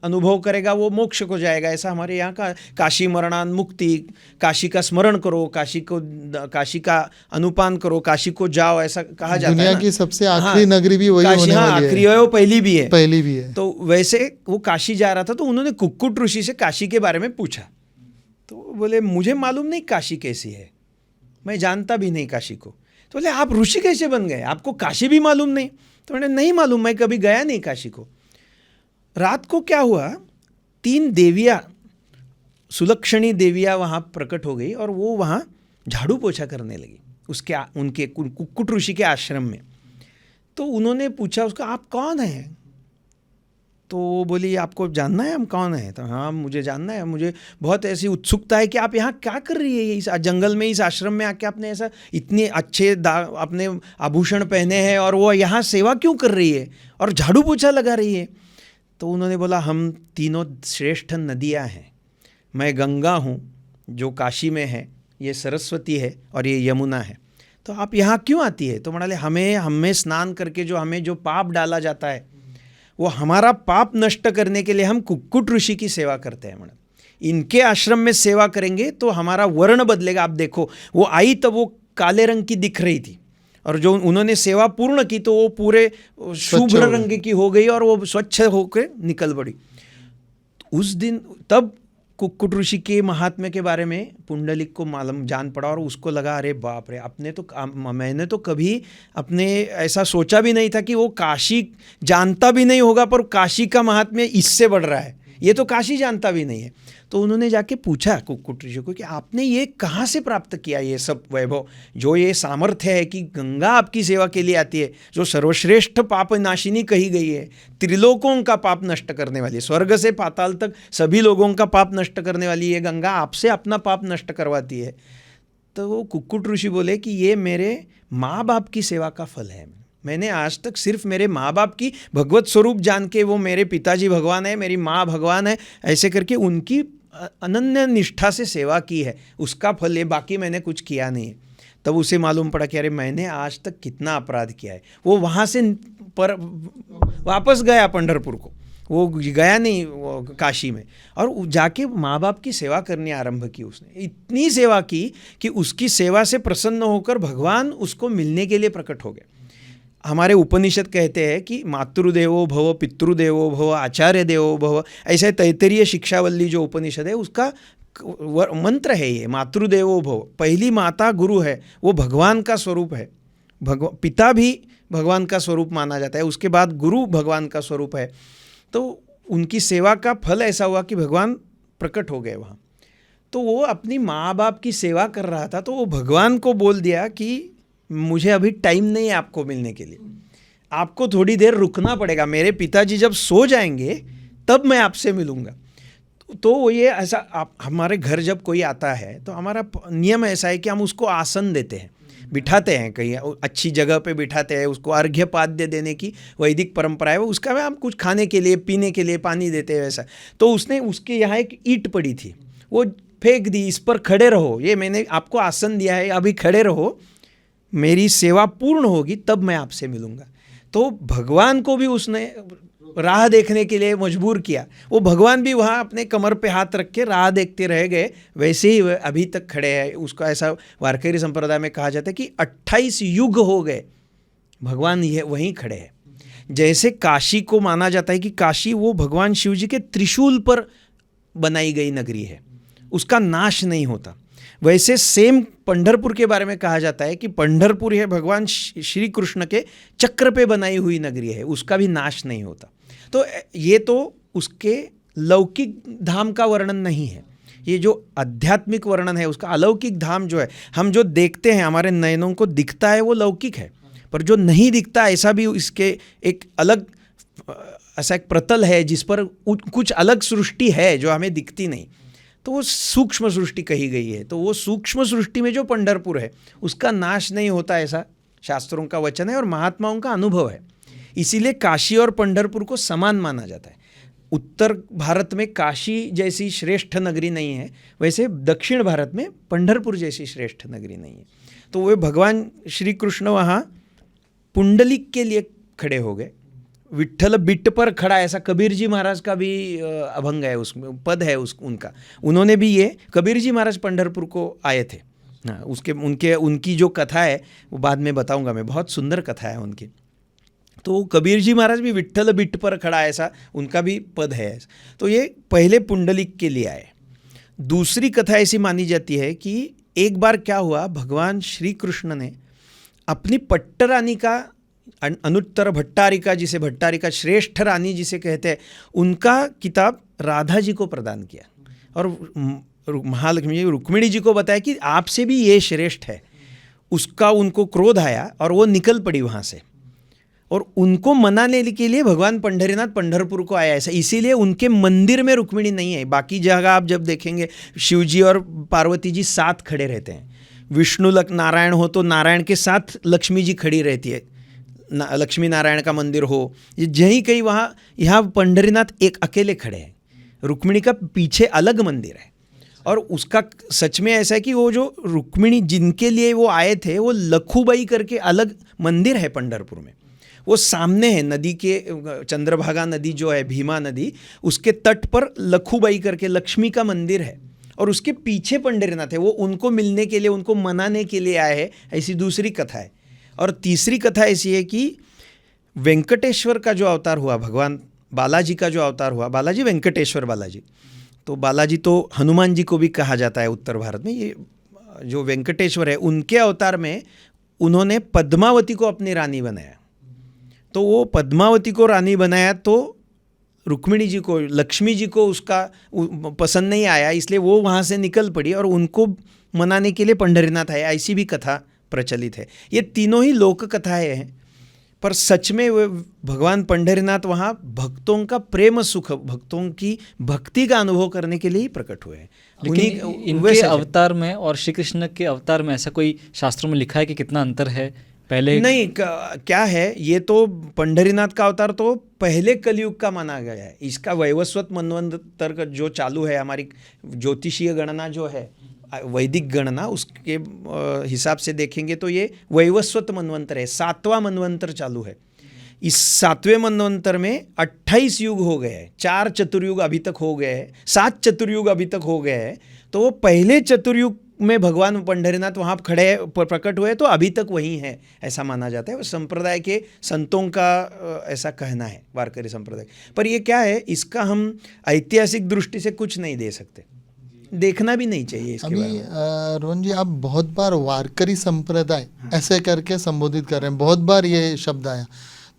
अनुभव करेगा वो मोक्ष को जाएगा। ऐसा हमारे यहाँ का काशी मरणान मुक्ति, काशी का स्मरण करो, काशी का अनुपान करो, काशी को जाओ, ऐसा कहा जाता है। दुनिया की सबसे आखिरी नगरी भी वही होने वाली है। आखिरी है, वो पहली भी है। पहली भी है। तो वैसे वो काशी जा रहा था, तो उन्होंने कुक्कुट ऋषि से काशी के बारे में पूछा। तो बोले मुझे मालूम नहीं काशी कैसी है, मैं जानता भी नहीं काशी को। तो बोले आप ऋषि कैसे बन गए, आपको काशी भी मालूम नहीं? तो मैंने नहीं मालूम, मैं कभी गया नहीं काशी को। रात को क्या हुआ, 3 देवियाँ, सुलक्षणी देवियाँ वहाँ प्रकट हो गई और वो वहाँ झाड़ू पोछा करने लगी उनके कुक्कुट ऋषि के आश्रम में। तो उन्होंने पूछा उसको, आप कौन हैं? तो वो बोली, आपको जानना है हम कौन हैं? तो हाँ मुझे जानना है, मुझे बहुत ऐसी उत्सुकता है कि आप यहाँ क्या कर रही है, इस जंगल में, इस आश्रम में आके आपने ऐसा इतने अच्छे अपने आभूषण पहने हैं और वो यहाँ सेवा क्यों कर रही है और झाड़ू पोछा लगा रही है? तो उन्होंने बोला, हम तीनों श्रेष्ठ नदियाँ हैं, मैं गंगा हूँ जो काशी में है, ये सरस्वती है और ये यमुना है, तो आप यहाँ क्यों आती है? तो बोले, हमें स्नान करके हमें जो पाप डाला जाता है वो हमारा पाप नष्ट करने के लिए हम कुक्कुट ऋषि की सेवा करते हैं। मैडम इनके आश्रम में सेवा करेंगे तो हमारा वर्ण बदलेगा। आप देखो, वो आई तब वो काले रंग की दिख रही थी और जो उन्होंने सेवा पूर्ण की तो वो पूरे शुभ्र रंग की हो गई और वो स्वच्छ होकर निकल पड़ी। उस दिन तब कुक्कुट ऋषि के महात्म्य के बारे में पुंडलिक को मालूम जान पड़ा और उसको लगा, अरे बाप रे, मैंने तो कभी अपने ऐसा सोचा भी नहीं था कि वो काशी जानता भी नहीं होगा, पर काशी का महात्म्य इससे बढ़ रहा है, ये तो काशी जानता भी नहीं है। तो उन्होंने जाके पूछा कुक्कुट ऋषि को कि आपने ये कहाँ से प्राप्त किया, ये सब वैभव, जो ये सामर्थ्य है कि गंगा आपकी सेवा के लिए आती है, जो सर्वश्रेष्ठ पाप नाशिनी कही गई है, त्रिलोकों का पाप नष्ट करने वाली, स्वर्ग से पाताल तक सभी लोगों का पाप नष्ट करने वाली ये गंगा आपसे अपना पाप नष्ट करवाती है। तो वो कुक्कुट ऋषि बोले कि ये मेरे माँ बाप की सेवा का फल है। मैंने आज तक सिर्फ मेरे माँ बाप की भगवत स्वरूप जान के, वो मेरे पिताजी भगवान है, मेरी माँ भगवान है, ऐसे करके उनकी अनन्य निष्ठा से सेवा की है, उसका फल है, बाकी मैंने कुछ किया नहीं है। तब उसे मालूम पड़ा कि अरे मैंने आज तक कितना अपराध किया है। वो वहाँ से वापस गया पंढरपुर को, वो गया नहीं वो काशी में, और जाके माँ बाप की सेवा करनी आरंभ की। उसने इतनी सेवा की कि उसकी सेवा से प्रसन्न होकर भगवान उसको मिलने के लिए प्रकट हो गए। हमारे उपनिषद कहते हैं कि मातृदेवो भव, पितृदेवो भव, आचार्य देवो भव, ऐसे तैत्तरीय शिक्षावल्ली जो उपनिषद है उसका मंत्र है ये, मातृदेवो भव। पहली माता गुरु है, वो भगवान का स्वरूप है। पिता भी भगवान का स्वरूप माना जाता है, उसके बाद गुरु भगवान का स्वरूप है। तो उनकी सेवा का फल ऐसा हुआ कि भगवान प्रकट हो गए वहाँ। तो वो अपनी माँ बाप की सेवा कर रहा था, तो वो भगवान को बोल दिया कि मुझे अभी टाइम नहीं है आपको मिलने के लिए, आपको थोड़ी देर रुकना पड़ेगा, मेरे पिताजी जब सो जाएंगे तब मैं आपसे मिलूँगा। तो ये ऐसा, हमारे घर जब कोई आता है तो हमारा नियम ऐसा है कि हम उसको आसन देते हैं, बिठाते हैं, कहीं अच्छी जगह पे बिठाते हैं, उसको अर्घ्य पाद्य देने की वैदिक परंपरा है। वो उसका हम कुछ खाने के लिए, पीने के लिए पानी देते हैं वैसा। तो उसने उसके यहाँ एक ईंट पड़ी थी, वो फेंक दी, इस पर खड़े रहो, ये मैंने आपको आसन दिया है, अभी खड़े रहो, मेरी सेवा पूर्ण होगी तब मैं आपसे मिलूँगा। तो भगवान को भी उसने राह देखने के लिए मजबूर किया। वो भगवान भी वहाँ अपने कमर पे हाथ रख के राह देखते रह गए, वैसे ही वह अभी तक खड़े हैं। उसको ऐसा वारकरी संप्रदाय में कहा जाता है कि 28 युग हो गए भगवान ये वहीं खड़े हैं। जैसे काशी को माना जाता है कि काशी वो भगवान शिव जी के त्रिशूल पर बनाई गई नगरी है, उसका नाश नहीं होता, वैसे सेम पंढरपुर के बारे में कहा जाता है कि पंढरपुर है भगवान श्री कृष्ण के चक्र पे बनाई हुई नगरी है, उसका भी नाश नहीं होता। तो ये तो उसके लौकिक धाम का वर्णन नहीं है, ये जो आध्यात्मिक वर्णन है उसका। अलौकिक धाम जो है, हम जो देखते हैं, हमारे नयनों को दिखता है, वो लौकिक है, पर जो नहीं दिखता ऐसा भी इसके एक अलग ऐसा एक प्रतल है जिस पर कुछ अलग सृष्टि है जो हमें दिखती नहीं, तो वो सूक्ष्म सृष्टि कही गई है। तो वो सूक्ष्म सृष्टि में जो पंढरपुर है उसका नाश नहीं होता, ऐसा शास्त्रों का वचन है और महात्माओं का अनुभव है। इसीलिए काशी और पंढरपुर को समान माना जाता है। उत्तर भारत में काशी जैसी श्रेष्ठ नगरी नहीं है, वैसे दक्षिण भारत में पंढरपुर जैसी श्रेष्ठ नगरी नहीं है। तो वे भगवान श्री कृष्ण वहाँ पुंडलिक के लिए खड़े हो गए, विट्ठल बिट पर खड़ा, ऐसा कबीर जी महाराज का भी अभंग है, उसमें पद है उनका। उन्होंने भी ये, कबीर जी महाराज पंढरपुर को आए थे, हाँ, उनकी जो कथा है वो बाद में बताऊंगा मैं, बहुत सुंदर कथा है उनकी। तो कबीर जी महाराज भी विट्ठल बिट पर खड़ा, ऐसा उनका भी पद है। तो ये पहले पुंडलिक के लिए आए। दूसरी कथा ऐसी मानी जाती है कि एक बार क्या हुआ, भगवान श्री कृष्ण ने अपनी पट्ट रानी का अनुत्तर भट्टारिका, जिसे भट्टारिका श्रेष्ठ रानी जिसे कहते हैं, उनका किताब राधा जी को प्रदान किया और महालक्ष्मी जी रुक्मिणी जी को बताया कि आपसे भी ये श्रेष्ठ है। उसका उनको क्रोध आया और वो निकल पड़ी वहाँ से, और उनको मनाने के लिए भगवान पंढरीनाथ पंढरपुर को आया ऐसा, इसीलिए उनके मंदिर में रुक्मिणी नहीं है। बाकी जगह आप जब देखेंगे शिवजी और पार्वती जी साथ खड़े रहते हैं, विष्णु नारायण हो तो नारायण के साथ लक्ष्मी जी खड़ी रहती है, लक्ष्मी नारायण का मंदिर हो, यहीं कहीं वहाँ, यहाँ पंढरीनाथ एक अकेले खड़े हैं, रुक्मिणी का पीछे अलग मंदिर है। और उसका सच में ऐसा है कि वो जो रुक्मिणी जिनके लिए वो आए थे, वो लखूबाई करके अलग मंदिर है पंढरपुर में, वो सामने है नदी के, चंद्रभागा नदी जो है भीमा नदी, उसके तट पर लखूबाई करके लक्ष्मी का मंदिर है, और उसके पीछे पंढरीनाथ है। वो उनको मिलने के लिए, उनको मनाने के लिए आए हैं, ऐसी दूसरी कथा है। और तीसरी कथा ऐसी है कि वेंकटेश्वर का जो अवतार हुआ, भगवान बालाजी का जो अवतार हुआ, बालाजी वेंकटेश्वर बालाजी, तो बालाजी तो हनुमान जी को भी कहा जाता है उत्तर भारत में। ये जो वेंकटेश्वर है, उनके अवतार में उन्होंने पद्मावती को अपनी रानी बनाया। तो वो पद्मावती को रानी बनाया तो रुक्मिणी जी को, लक्ष्मी जी को उसका पसंद नहीं आया, इसलिए वो वहाँ से निकल पड़ी और उनको मनाने के लिए पंढरीनाथ आए, ऐसी भी कथा प्रचलित है। ये तीनों ही लोक कथाएँ हैं, पर सच में वो भगवान पंढरीनाथ वहाँ भक्तों का प्रेम सुख, भक्तों की भक्ति का अनुभव करने के लिए ही प्रकट हुए हैं। लेकिन इनके अवतार में और श्री कृष्ण के अवतार में ऐसा कोई शास्त्रों में लिखा है कि कितना अंतर है? पहले नहीं, क्या है, ये तो पंढरीनाथ का अवतार तो पहले कलयुग का माना गया है। इसका वैवस्वत मनवंतर का जो चालू है, हमारी ज्योतिषीय गणना जो है, वैदिक गणना, उसके हिसाब से देखेंगे तो ये वैवस्वत मनवंतर है, 7वां मनवंतर चालू है। इस 7वें मनवंतर में 28 युग हो गए हैं, 4 चतुर्युग अभी तक हो गए हैं, 7 चतुर्युग अभी तक हो गए हैं। तो वो पहले चतुर्युग में भगवान पंढरीनाथ वहाँ खड़े प्रकट हुए, तो अभी तक वही है ऐसा माना जाता है। संप्रदाय के संतों का ऐसा कहना है, वारकरी संप्रदाय। पर ये क्या है, इसका हम ऐतिहासिक दृष्टि से कुछ नहीं दे सकते, देखना भी नहीं चाहिए इसके बारे में। रोहन जी, आप बहुत बार वारकरी संप्रदाय ऐसे करके संबोधित कर रहे हैं, बहुत बार ये शब्द आया,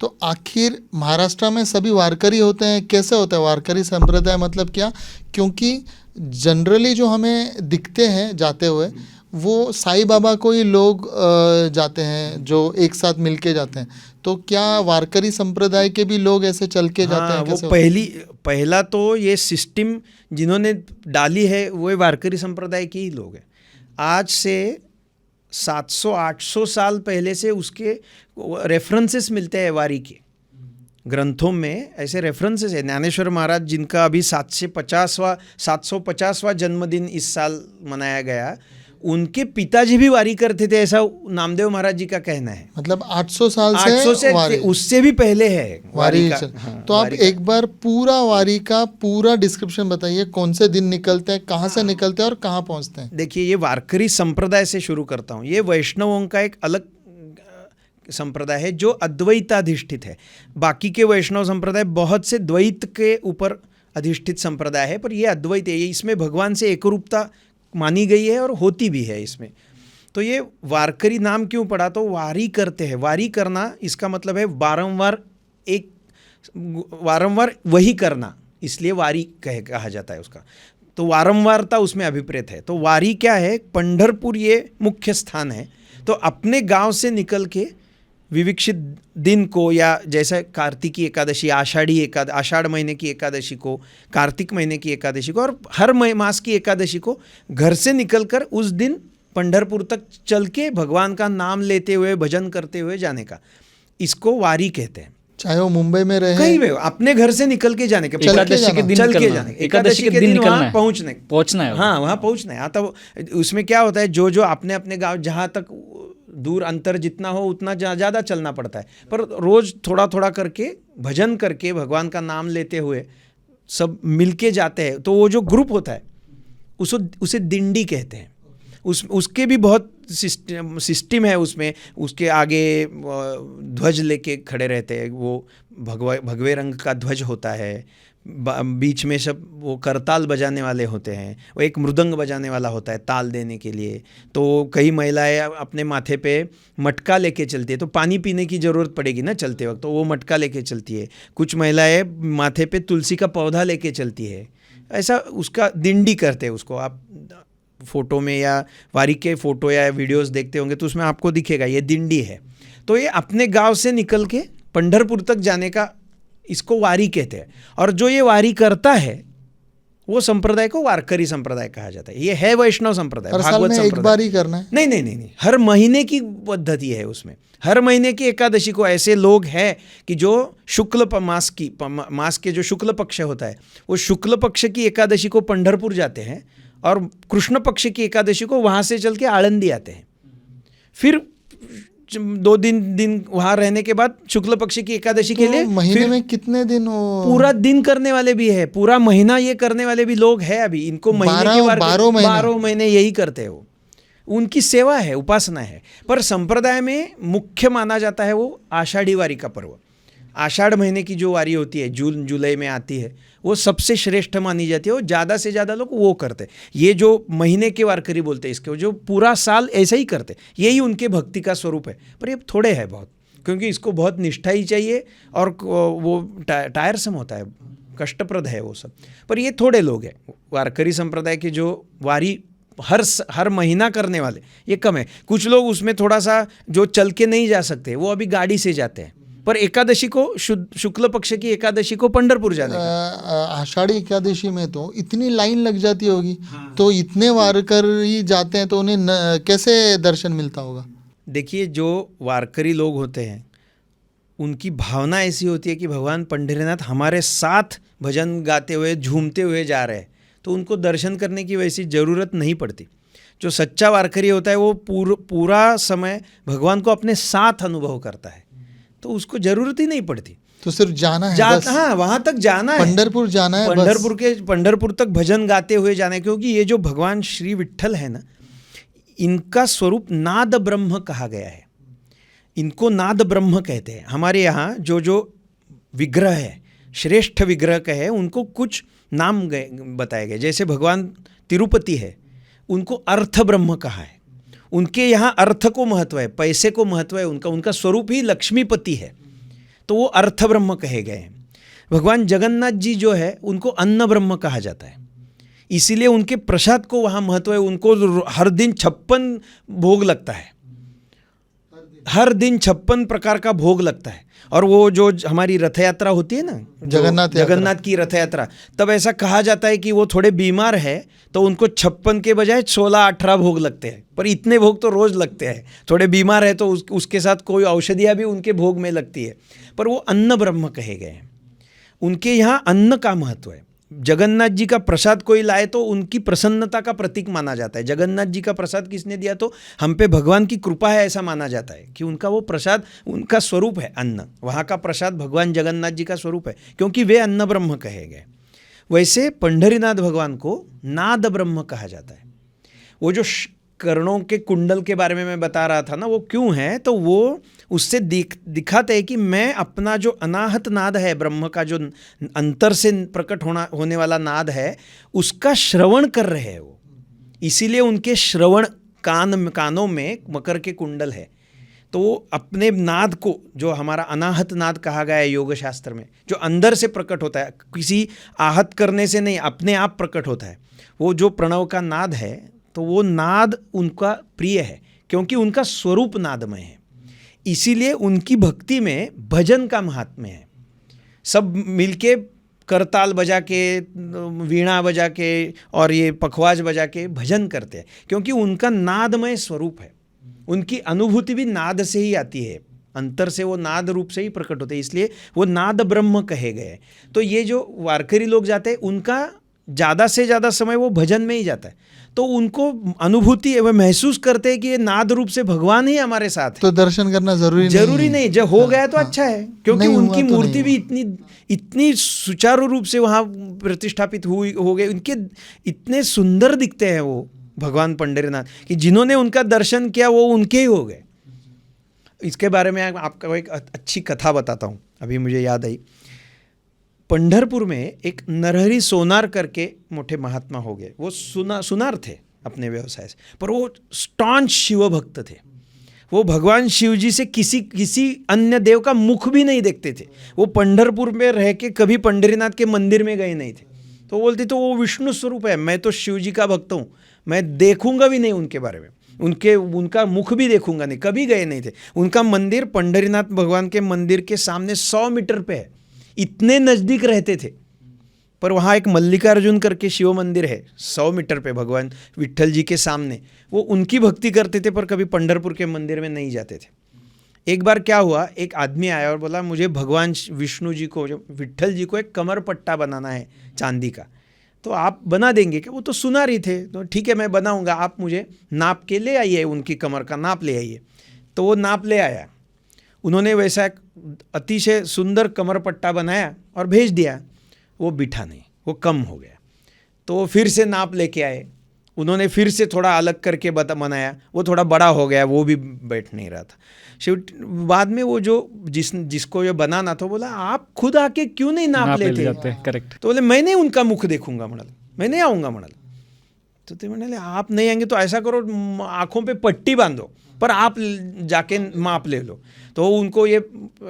तो आखिर महाराष्ट्र में सभी वारकरी होते हैं? कैसे होता है वारकरी संप्रदाय, मतलब क्या? क्योंकि जनरली जो हमें दिखते हैं जाते हुए, वो साईं बाबा को ही लोग जाते हैं, जो एक साथ मिलके जाते हैं। तो क्या वारकरी संप्रदाय के भी लोग ऐसे चल के जाते हैं? वो पहला तो ये सिस्टम जिन्होंने डाली है वो वारकरी संप्रदाय के ही लोग हैं। आज से 700-800 साल पहले से उसके रेफरेंसेस मिलते हैं वारी के ग्रंथों में, ऐसे रेफरेंसेस है। ज्ञानेश्वर महाराज जिनका अभी 750वां जन्मदिन इस साल मनाया गया, उनके पिताजी भी वारी करते थे, ऐसा नामदेव महाराज जी का कहना है। मतलब 800 साल से 800 से उससे भी पहले है वारी का। तो आप एक बार पूरा वारी का पूरा डिस्क्रिप्शन बताइए, कौन से दिन निकलते हैं, कहाँ से निकलते हैं और कहाँ पहुँचते हैं? देखिए, ये वारकरी संप्रदाय से शुरू करता हूँ। ये वैष्णवों का एक अलग संप्रदाय है जो अद्वैताधिष्ठित है। बाकी के वैष्णव संप्रदाय बहुत से द्वैत के ऊपर अधिष्ठित संप्रदाय है, पर ये अद्वैत है। इसमें भगवान से एकरूपता मानी गई है और होती भी है इसमें। तो ये वारकरी नाम क्यों पड़ा? तो वारी करते हैं। वारी करना इसका मतलब है वारंवार वही करना, इसलिए वारी कहा जाता है उसका। तो वारंवारता उसमें अभिप्रेत है। तो वारी क्या है? पंढरपुर ये मुख्य स्थान है। तो अपने गांव से निकल के विविक्षित दिन को, या जैसे कार्तिकी एकादशी, आषाढ़ महीने की एकादशी को, कार्तिक महीने की एकादशी को, और हर मास की एकादशी को घर से निकलकर उस दिन पंढरपुर तक चल के भगवान का नाम लेते हुए, भजन करते हुए जाने का, इसको वारी कहते हैं। चाहे वो मुंबई में रहे, कहीं भी, अपने घर से निकल के जाने का, एकादशी के दिन वहाँ पहुंचना है। हाँ, वहाँ पहुंचना है। तो उसमें क्या होता है, जो अपने अपने गाँव, जहाँ तक दूर अंतर जितना हो उतना ज़्यादा चलना पड़ता है, पर रोज़ थोड़ा थोड़ा करके भजन करके भगवान का नाम लेते हुए सब मिलके जाते हैं। तो वो जो ग्रुप होता है उसे दिंडी कहते हैं। उसके भी बहुत सिस्टम है उसमें। उसके आगे ध्वज लेके खड़े रहते हैं, वो भगवे रंग का ध्वज होता है, बीच में सब वो करताल बजाने वाले होते हैं, वो एक मृदंग बजाने वाला होता है ताल देने के लिए। तो कई महिलाएं अपने माथे पे मटका लेके चलती है, तो पानी पीने की ज़रूरत पड़ेगी ना चलते वक्त, तो वो मटका लेके चलती है। कुछ महिलाएं माथे पे तुलसी का पौधा लेके चलती है, ऐसा उसका दिंडी करते हैं उसको। आप फोटो में या वारी के फोटो या वीडियोस देखते होंगे तो उसमें आपको दिखेगा ये दिंडी है। तो ये अपने गांव से निकल के पंढरपुर तक जाने का इसको वारी कहते हैं। और जो ये वारी करता है वो संप्रदाय को वारकरी संप्रदाय कहा जाता है। ये है वैष्णव संप्रदाय, हर साल भागवत में एक संप्रदाय। बार ही करना है? नहीं नहीं नहीं नहीं, हर महीने की पद्धति है उसमें। हर महीने की एकादशी को ऐसे लोग हैं कि जो मास के जो शुक्ल पक्ष होता है वो शुक्ल पक्ष की एकादशी को पंढरपुर जाते हैं और कृष्ण पक्ष की एकादशी को वहाँ से चल के आळंदी आते हैं। फिर 2 दिन वहाँ रहने के बाद शुक्ल पक्ष की एकादशी के लिए महीने में कितने दिन हो? पूरा दिन करने वाले भी है, पूरा महीना ये करने वाले भी लोग हैं। अभी इनको महीने के 12 महीने यही करते हो, उनकी सेवा है, उपासना है। पर संप्रदाय में मुख्य माना जाता है वो आषाढ़ी वारी का पर्व। आषाढ़ महीने की जो वारी होती है, जून जुलाई में आती है, वो सबसे श्रेष्ठ मानी जाती है। वो ज़्यादा से ज़्यादा लोग वो करते हैं। ये जो महीने के वारकरी बोलते हैं इसके, जो पूरा साल ऐसे ही करते, यही उनके भक्ति का स्वरूप है। पर ये थोड़े है बहुत, क्योंकि इसको बहुत निष्ठा ही चाहिए और वो टायरसम होता है, कष्टप्रद है वो सब। पर ये थोड़े लोग हैं वारकरी संप्रदाय के जो वारी हर महीना करने वाले, ये कम है। कुछ लोग उसमें थोड़ा सा जो चल के नहीं जा सकते वो अभी गाड़ी से जाते हैं। पर एकादशी को शुक्ल पक्ष की एकादशी को पंढरपुर जाने आषाढ़ी एकादशी में तो इतनी लाइन लग जाती होगी। हाँ। तो इतने वारकरी जाते हैं तो उन्हें कैसे दर्शन मिलता होगा? देखिए, जो वारकरी लोग होते हैं उनकी भावना ऐसी होती है कि भगवान पंढरीनाथ हमारे साथ भजन गाते हुए झूमते हुए जा रहे हैं, तो उनको दर्शन करने की वैसी ज़रूरत नहीं पड़ती। जो सच्चा वारकरी होता है वो पूरा समय भगवान को अपने साथ अनुभव करता है, तो उसको ज़रूरत ही नहीं पड़ती। तो सिर्फ जाना है बस। हाँ, वहाँ तक जाना है, पंढरपुर जाना है, पंढरपुर तक भजन गाते हुए जाना है। क्योंकि ये जो भगवान श्री विट्ठल है ना, इनका स्वरूप नाद ब्रह्म कहा गया है। इनको नाद ब्रह्म कहते हैं। हमारे यहाँ जो विग्रह है, श्रेष्ठ विग्रह कहे, उनको कुछ नाम बताए गए। जैसे भगवान तिरुपति है, उनको अर्थ ब्रह्म कहा है। उनके यहाँ अर्थ को महत्व है, पैसे को महत्व है। उनका स्वरूप ही लक्ष्मीपति है, तो वो अर्थ ब्रह्म कहे गए हैं। भगवान जगन्नाथ जी जो है उनको अन्न ब्रह्म कहा जाता है, इसीलिए उनके प्रसाद को वहाँ महत्व है। उनको हर दिन 56 भोग लगता है, हर दिन 56 प्रकार का भोग लगता है। और वो जो हमारी रथ यात्रा होती है ना, जगन्नाथ की रथ यात्रा, तब ऐसा कहा जाता है कि वो थोड़े बीमार है तो उनको 56 के बजाय 16-18 भोग लगते हैं। पर इतने भोग तो रोज लगते हैं। थोड़े बीमार है तो उसके साथ कोई औषधियाँ भी उनके भोग में लगती है। पर वो अन्न ब्रह्म कहे गए हैं। उनके यहाँ अन्न का महत्व है। जगन्नाथ जी का प्रसाद कोई लाए तो उनकी प्रसन्नता का प्रतीक माना जाता है। जगन्नाथ जी का प्रसाद किसने दिया तो हम पे भगवान की कृपा है, ऐसा माना जाता है कि उनका वो प्रसाद उनका स्वरूप है अन्न। वहाँ का प्रसाद भगवान जगन्नाथ जी का स्वरूप है, क्योंकि वे अन्न ब्रह्म कहे गए। वैसे पंढरीनाथ भगवान को नाद ब्रह्म कहा जाता है। वो जो कर्णों के कुंडल के बारे में मैं बता रहा था ना, वो क्यों है, तो वो उससे दिखाते हैं कि मैं अपना जो अनाहत नाद है, ब्रह्म का जो अंतर से प्रकट होने वाला नाद है, उसका श्रवण कर रहे हैं वो। इसीलिए उनके श्रवण कानों में मकर के कुंडल है। तो वो अपने नाद को, जो हमारा अनाहत नाद कहा गया है योग शास्त्र में, जो अंदर से प्रकट होता है, किसी आहत करने से नहीं, अपने आप प्रकट होता है, वो जो प्रणव का नाद है, तो वो नाद उनका प्रिय है, क्योंकि उनका स्वरूप नादमय है। इसीलिए उनकी भक्ति में भजन का महात्म्य है। सब मिलके करताल बजा के, वीणा बजा के और ये पखवाज बजा के भजन करते हैं, क्योंकि उनका नादमय स्वरूप है। उनकी अनुभूति भी नाद से ही आती है, अंतर से वो नाद रूप से ही प्रकट होते हैं, इसलिए वो नाद ब्रह्म कहे गए। तो ये जो वारकरी लोग जाते हैं, उनका ज़्यादा से ज़्यादा समय वो भजन में ही जाता है। तो उनको अनुभूति है, वह महसूस करते हैं कि ये नाद रूप से भगवान ही हमारे साथ है। तो दर्शन करना जरूरी नहीं, जब हो गया तो अच्छा है, क्योंकि उनकी मूर्ति भी इतनी सुचारू रूप से वहाँ प्रतिष्ठापित हो गए। उनके इतने सुंदर दिखते हैं वो भगवान पंढरीनाथ कि जिन्होंने उनका दर्शन किया वो उनके ही हो गए। इसके बारे में आपको एक अच्छी कथा बताता हूँ, अभी मुझे याद आई। पंढरपुर में एक नरहरी सोनार करके मोटे महात्मा हो गए। वो सुनार थे अपने व्यवसाय से, पर वो स्टॉन्च शिव भक्त थे। वो भगवान शिव जी से किसी अन्य देव का मुख भी नहीं देखते थे। वो पंढरपुर में रह के कभी पंढरीनाथ के मंदिर में गए नहीं थे। तो बोलते तो वो विष्णु स्वरूप है, मैं तो शिव जी का भक्त हूँ, मैं देखूंगा भी नहीं उनके बारे में, उनका मुख भी देखूंगा नहीं, कभी गए नहीं थे। उनका मंदिर पंढरीनाथ भगवान के मंदिर के सामने 100 मीटर पे है, इतने नज़दीक रहते थे। पर वहाँ एक मल्लिकार्जुन करके शिव मंदिर है 100 मीटर पे भगवान विट्ठल जी के सामने। वो उनकी भक्ति करते थे पर कभी पंढरपुर के मंदिर में नहीं जाते थे। एक बार क्या हुआ, एक आदमी आया और बोला मुझे भगवान विष्णु जी को, विट्ठल जी को एक कमर पट्टा बनाना है चांदी का, तो आप बना देंगे क्या? वो तो सुनारी थे, तो ठीक है मैं बनाऊंगा, आप मुझे नाप के ले आइए, उनकी कमर का नाप ले आइए। तो वो नाप ले आया, उन्होंने वैसा एक अतिशय सुंदर कमर पट्टा बनाया और भेज दिया। वो बिठा नहीं, वो कम हो गया। तो वो फिर से नाप लेके आए, उन्होंने फिर से थोड़ा अलग करके बनाया, वो थोड़ा बड़ा हो गया, वो भी बैठ नहीं रहा था। बाद में वो जो जिसको ये बनाना था बोला आप खुद आके क्यों नहीं नाप लेते? करेक्ट। तो बोले मैं नहीं उनका मुख देखूंगा म्हणाल, मैं नहीं आऊँगा म्हणाल। तो ते म्हणाले आप नहीं आएंगे तो ऐसा करो आँखों पे पट्टी बांधो, पर आप जाके माप ले लो। तो उनको ये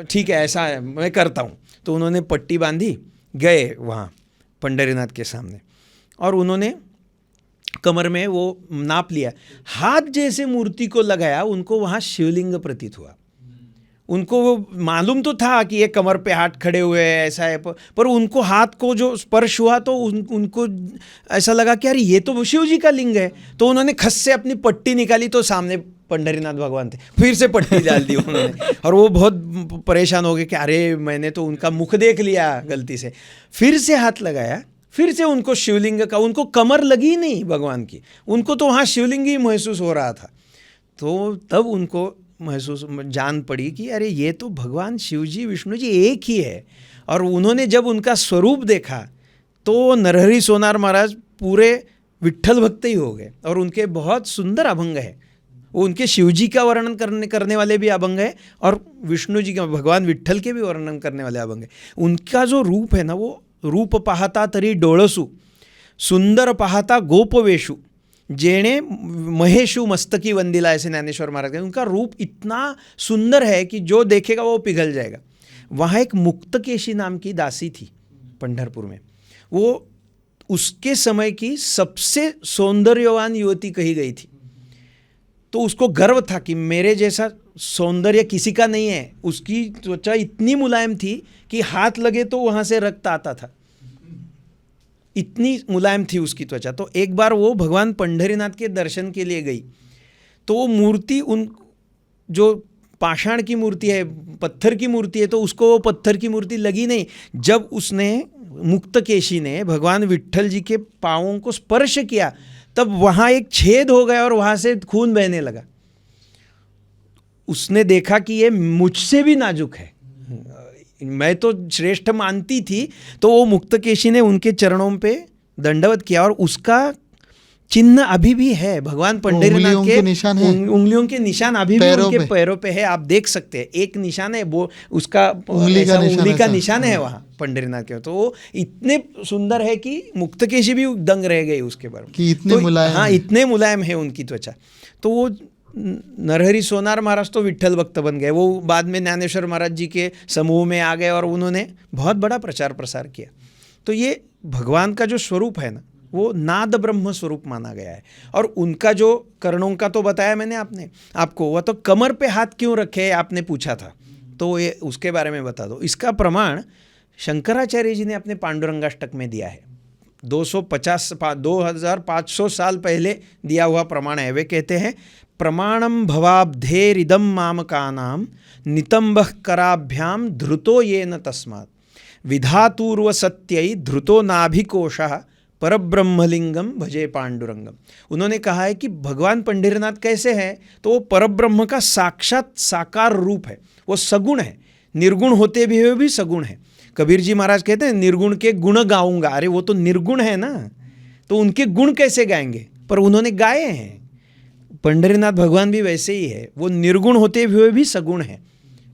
ठीक है ऐसा है मैं करता हूँ। तो उन्होंने पट्टी बांधी, गए वहाँ पंढरीनाथ के सामने और उन्होंने कमर में वो नाप लिया। हाथ जैसे मूर्ति को लगाया, उनको वहाँ शिवलिंग प्रतीत हुआ। उनको वो मालूम तो था कि ये कमर पे हाथ खड़े हुए हैं ऐसा है, पर उनको हाथ को जो स्पर्श हुआ तो उनको ऐसा लगा कि यार ये तो शिव जी का लिंग है। तो उन्होंने खस से अपनी पट्टी निकाली तो सामने पंढरीनाथ भगवान थे, फिर से पट्टी डाल दी उन्होंने। और वो बहुत परेशान हो गए कि अरे मैंने तो उनका मुख देख लिया गलती से। फिर से हाथ लगाया, फिर से उनको शिवलिंग का, उनको कमर लगी नहीं भगवान की, उनको तो वहाँ शिवलिंग ही महसूस हो रहा था। तो तब उनको महसूस जान पड़ी कि अरे ये तो भगवान शिव जी विष्णु जी एक ही है। और उन्होंने जब उनका स्वरूप देखा तो नरहरि सोनार महाराज पूरे विट्ठल भक्त ही हो गए। और उनके बहुत सुंदर अभंग है, वो उनके शिव जी का वर्णन करने वाले भी अभंग है और विष्णु जी का, भगवान विट्ठल के भी वर्णन करने वाले अभंग है। उनका जो रूप है ना, वो रूप पाहता तरी डोळसु, सुंदर पाहता गोपवेशु, जेणे महेशु मस्तकी वंदिला, ऐसे ज्ञानेश्वर महाराज का उनका रूप इतना सुंदर है कि जो देखेगा वो पिघल जाएगा। वहाँ एक मुक्तकेशी नाम की दासी थी पंढरपुर में, वो उसके समय की सबसे सौंदर्यवान युवती कही गई थी। तो उसको गर्व था कि मेरे जैसा सौंदर्य किसी का नहीं है। उसकी त्वचा इतनी मुलायम थी कि हाथ लगे तो वहाँ से रक्त आता था, इतनी मुलायम थी उसकी त्वचा। तो एक बार वो भगवान पंढरीनाथ के दर्शन के लिए गई, तो वो मूर्ति, उन जो पाषाण की मूर्ति है, पत्थर की मूर्ति है, तो उसको वो पत्थर की मूर्ति लगी नहीं। जब उसने मुक्तकेशी ने भगवान विट्ठल जी के पाँवों को स्पर्श किया तब वहाँ एक छेद हो गया और वहाँ से खून बहने लगा। उसने देखा कि ये मुझसे भी नाजुक है, मैं तो श्रेष्ठ मानती थी। तो वो मुक्तकेशी ने उनके चरणों पे दंडवत किया और उसका चिन्ह अभी भी है। भगवान पंढरीनाथ के उंगलियों के निशान अभी भी उनके पैरों पे है, आप देख सकते हैं। एक निशान है वो उसका उंगली का निशान है वहाँ पंढरीनाथ के। तो वो इतने सुंदर है कि मुक्तकेशी भी दंग रह गई उसके बारे में कि इतने मुलायम। हाँ, इतने मुलायम है उनकी त्वचा। तो वो नरहरि सोनार महाराज तो विट्ठल भक्त बन गए। वो बाद में ज्ञानेश्वर महाराज जी के समूह में आ गए और उन्होंने बहुत बड़ा प्रचार प्रसार किया। तो ये भगवान का जो स्वरूप है ना, वो नाद ब्रह्म स्वरूप माना गया है। और उनका जो कर्णों का तो बताया मैंने आपको, वह तो कमर पे हाथ क्यों रखे आपने पूछा था, तो ये उसके बारे में बता दो। इसका प्रमाण शंकराचार्य जी ने अपने पांडुरंगाष्टक में दिया है। 2500 साल पहले दिया हुआ प्रमाण है। वे कहते हैं प्रमाणम भवाब्धेरिदम मामकानाम नितंबः कराभ्याम धृतो येन तस्मात् विधातूर्व सत्यै धृतो नाभिकोशः परब्रह्मलिंगम भजे पांडुरंगम। उन्होंने कहा है कि भगवान पंढरीनाथ कैसे हैं, तो वो परब्रह्म का साक्षात साकार रूप है। वो सगुण है, निर्गुण होते भी हुए भी सगुण है। कबीर जी महाराज कहते हैं निर्गुण के गुण गाऊंगा। अरे वो तो निर्गुण है ना, तो उनके गुण कैसे गाएंगे, पर उन्होंने गाए हैं। पंढरीनाथ भगवान भी वैसे ही है, वो निर्गुण होते हुए भी सगुण है।